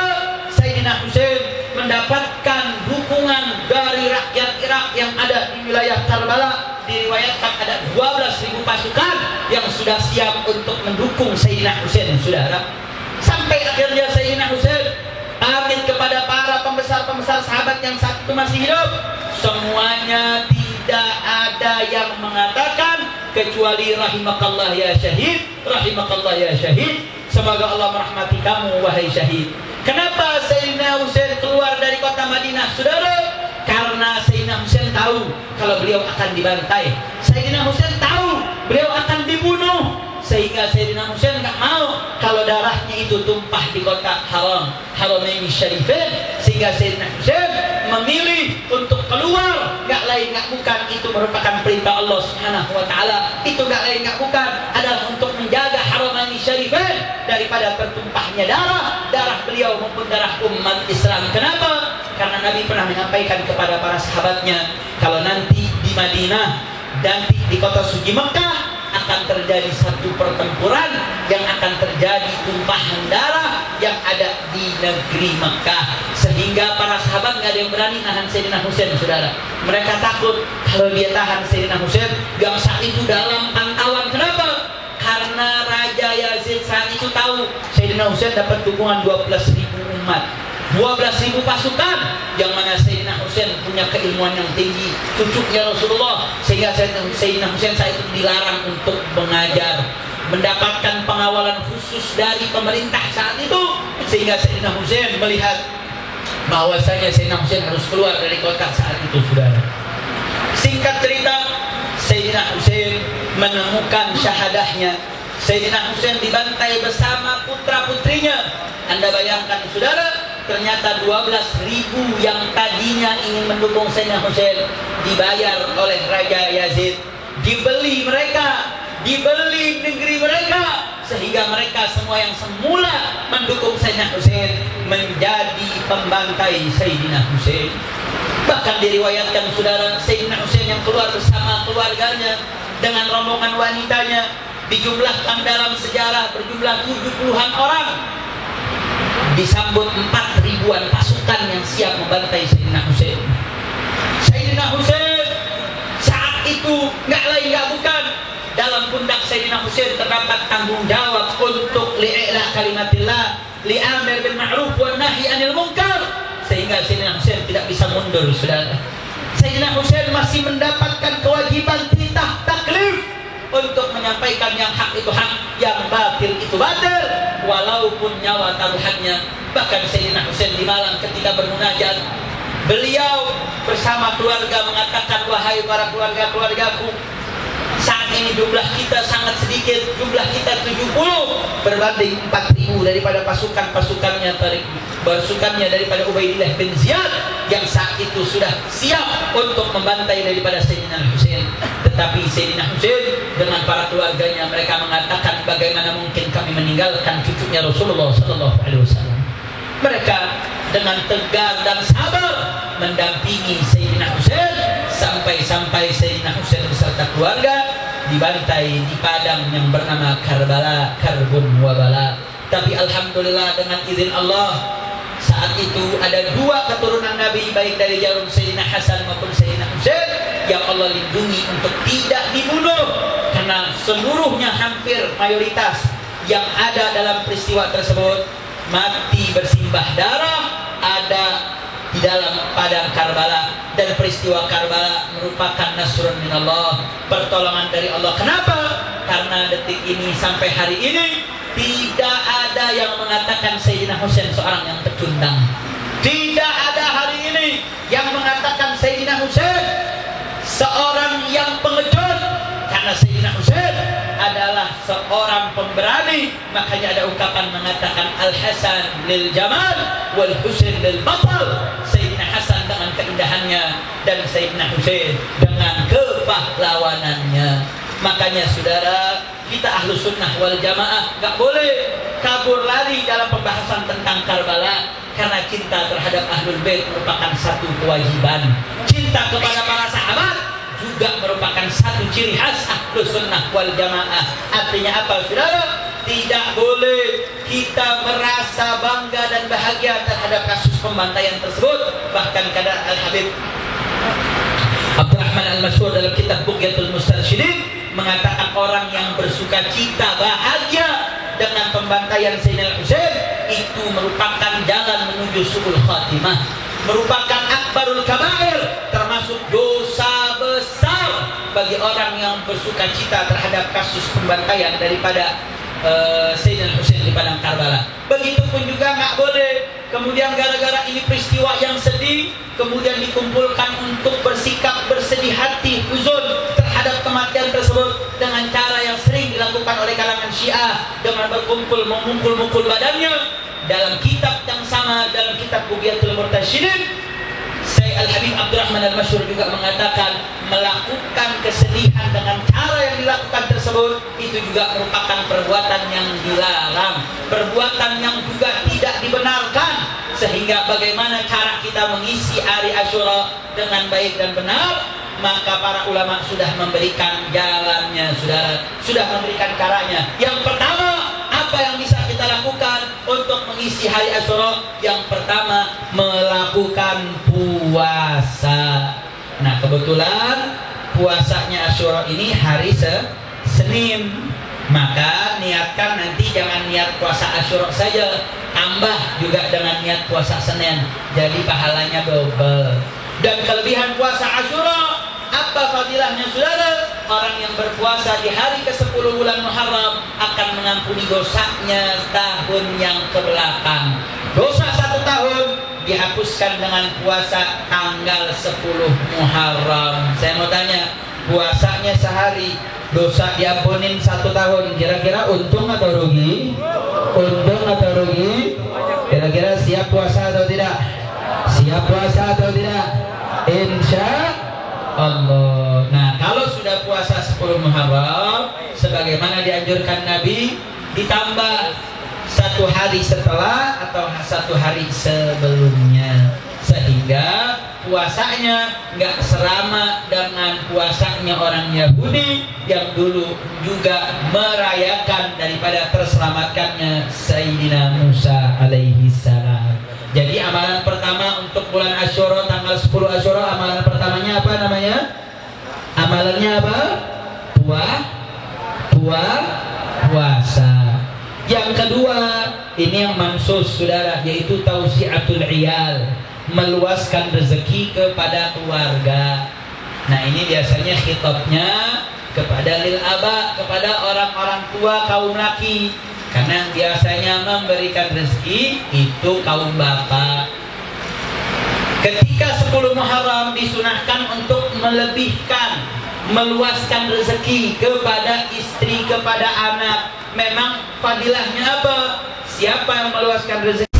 Sayyidina Husain mendapatkan dukungan dari rakyat Irak yang ada di wilayah Karbala. Diriwayatkan ada 12.000 pasukan yang sudah siap untuk mendukung Sayyidina Husain. Saudara, sampai akhirnya Sayyidina Husain pamit kepada para pembesar-pembesar sahabat yang saat itu masih hidup. Semuanya tidak ada yang mengatakan kecuali rahimakallah ya syahid, rahimakallah ya syahid, semoga Allah merahmati kamu wahai syahid. Kenapa Sayyidina Husain keluar dari kota Madinah, saudara? Karena Sayyidina Husain tahu kalau beliau akan dibantai. Sayyidina Husain tahu beliau akan dibunuh, sehingga Sayyidina Husain nggak mau kalau darahnya itu tumpah di kota haram, Haramain Syarifain. Sehingga Sayyidina Husain memilih untuk keluar, nggak lain nggak bukan itu merupakan perintah Allah Subhanahu wa taala. Itu nggak lain nggak bukan adalah untuk menjaga Haramain Syarifain daripada tertumpahnya darah beliau maupun darah umat Islam. Kenapa? Karena Nabi pernah menyampaikan kepada para sahabatnya, kalau nanti di Madinah dan di kota suci Mekah akan terjadi satu pertempuran yang akan terjadi tumpahan darah yang ada di negeri Mekah, sehingga para sahabat nggak ada yang berani nahan Sayyidina Husain. Saudara, mereka takut kalau dia tahan Sayyidina Husain yang saat itu dalam pantauan. Kenapa? Karena Raja Yazid saat itu tahu Sayyidina Husain dapat dukungan 12.000 umat, 12.000 pasukan, yang mana Sayyidina Husain punya keilmuan yang tinggi, cucunya Rasulullah, sehingga Sayyidina Husain saat itu dilarang untuk mengajar, mendapatkan pengawalan khusus dari pemerintah saat itu, sehingga Sayyidina Husain melihat bahwasanya Sayyidina Husain harus keluar dari kota saat itu. Saudara, singkat cerita, Sayyidina Husain menemukan syahadahnya. Sayyidina Husain dibantai bersama putra-putrinya. Anda bayangkan, saudara, ternyata 12.000 yang tadinya ingin mendukung Sayyidina Husain dibayar oleh Raja Yazid, dibeli mereka, dibeli negeri mereka, sehingga mereka semua yang semula mendukung Sayyidina Husain menjadi pembantai Sayyidina Husain. Bahkan diriwayatkan, saudara, Sayyidina Husain yang keluar bersama keluarganya dengan rombongan wanitanya dijumlahkan dalam sejarah berjumlah 70-an orang, disambut 4.000-an pasukan yang siap membantai Sayyidina Husain. Sayyidina Husain saat itu nggak lain nggak bukan, dalam pundak Sayyidina Husain terdapat tanggung jawab untuk li'ila kalimatillah, li'amir bil ma'ruf wa nahi anil munkar, sehingga Sayyidina Husain tidak bisa mundur. Saudara, Sayyidina Husain masih mendapatkan kewajiban titah taklif untuk menyampaikan yang hak itu hak, yang batil itu batil, walaupun nyawa taruhannya. Bahkan Sayyidina Husain di malam ketika bermunajat, beliau bersama keluarga mengatakan, wahai para keluarga-keluargaku, saat ini jumlah kita sangat sedikit, jumlah kita 70 berbanding 4.000 daripada pasukannya daripada Ubaidillah bin Ziyad yang saat itu sudah siap untuk membantai daripada Sayyidina Husain. Tetapi Sayyidina Husain dengan para keluarganya, mereka mengatakan, bagaimana mungkin kami meninggalkan cucunya Rasulullah sallallahu alaihi wasallam. Mereka dengan tegar dan sabar mendampingi Sayyidina Husain sampai Sayyidina Husain beserta keluarga dibantai di padang yang bernama Karbala, Karbun Wabala. Tapi alhamdulillah dengan izin Allah, saat itu ada 2 keturunan Nabi, baik dari jarum Sayyidina Hasan maupun Sayyidina Husain, yang Allah lindungi untuk tidak dibunuh, karena seluruhnya hampir mayoritas yang ada dalam peristiwa tersebut mati bersimbah darah, ada di dalam padang Karbala. Dan peristiwa Karbala merupakan nasrun minallah, pertolongan dari Allah. Kenapa? Karena detik ini sampai hari ini tidak ada yang mengatakan Sayyidina Husain seorang yang pecundang. Tidak ada hari ini yang mengatakan Sayyidina Husain seorang yang pengecut. Karena Sayyidina Husain adalah seorang pemberani. Makanya ada ungkapan mengatakan Al-Hasan lil Jamal wal Husain lil Batal. Sayyidina Hasan dengan keindahannya dan Sayyidina Husain dengan kepahlawanannya. Makanya saudara, kita ahlu sunnah wal jamaah gak boleh kabur lari dalam pembahasan tentang Karbala. Karena cinta terhadap ahlul bait merupakan satu kewajiban. Cinta kepada para sahabat juga merupakan satu ciri khas ahlu sunnah wal jamaah. Artinya apa saudara? Tidak boleh kita merasa bangga dan bahagia terhadap kasus pembantaian tersebut. Bahkan kata Al-Habib Abdurrahman Al-Masyhur dalam kitab Bughyatul Mustarsyidin mengatakan orang yang bersuka cita bahagia dengan pembantaian Sayyidina Husain itu merupakan jalan menuju su'ul khatimah, merupakan akbarul kabair, termasuk dosa besar bagi orang yang bersuka cita terhadap kasus pembantaian daripada Sayyidina Husain di padang Karbala. Begitupun juga nggak boleh kemudian gara-gara ini peristiwa yang sedih kemudian dikumpulkan untuk bersikap bersedih hati, huzun terhadap kematian tersebut dengan cara yang sering dilakukan oleh kalangan Syiah dengan berkumpul memukul-mukul badannya. Dalam kitab yang sama, dalam kitab Bughyatul Murtasyidin, Syekh Al-Habib Abdurrahman Al-Masyhur juga mengatakan melakukan kesedihan dengan cara yang dilakukan tersebut itu juga merupakan perbuatan yang dilarang, perbuatan yang juga tidak dibenarkan. Sehingga bagaimana cara kita mengisi hari Asyura dengan baik dan benar, maka para ulama sudah memberikan jalannya, sudah memberikan caranya. Yang pertama, apa yang bisa kita lakukan untuk mengisi hari Asyura? Yang pertama, melakukan puasa. Nah, kebetulan puasanya Asyura ini hari Senin. Maka niatkan nanti jangan niat puasa Asyura saja, tambah juga dengan niat puasa Senin. Jadi pahalanya double. Dan kelebihan puasa Asyura, apa fadilahnya saudara? Orang yang berpuasa di hari ke-10 bulan Muharram akan mengampuni dosanya tahun yang kebelakang. Dosa 1 tahun dihapuskan dengan puasa tanggal 10 Muharram. Saya mau tanya, puasanya sehari, dosa diampunin 1 tahun, kira-kira untung atau rugi? Untung atau rugi? Kira-kira siap puasa atau tidak? Siap puasa atau tidak? Insya Allah. Nah, kalau sudah puasa 10 Muharram sebagaimana dianjurkan Nabi, ditambah 1 hari setelah atau 1 hari sebelumnya, sehingga puasanya nggak serama dengan puasanya orang Yahudi yang dulu juga merayakan daripada terselamatkannya Sayyidina Musa alaihi salam. Jadi amalan pertama untuk bulan Asyura tanggal 10 Asyura, amalan pertamanya apa namanya? Amalannya apa? Puasa. Yang kedua, ini yang mansus saudara, yaitu tausiatul iyal, meluaskan rezeki kepada keluarga. Nah, ini biasanya khitabnya kepada lil aba, kepada orang-orang tua kaum laki. Karena biasanya memberikan rezeki itu kaum bapak. Ketika 10 Muharram disunahkan untuk melebihkan, meluaskan rezeki kepada istri, kepada anak. Memang fadilahnya apa? Siapa yang meluaskan rezeki?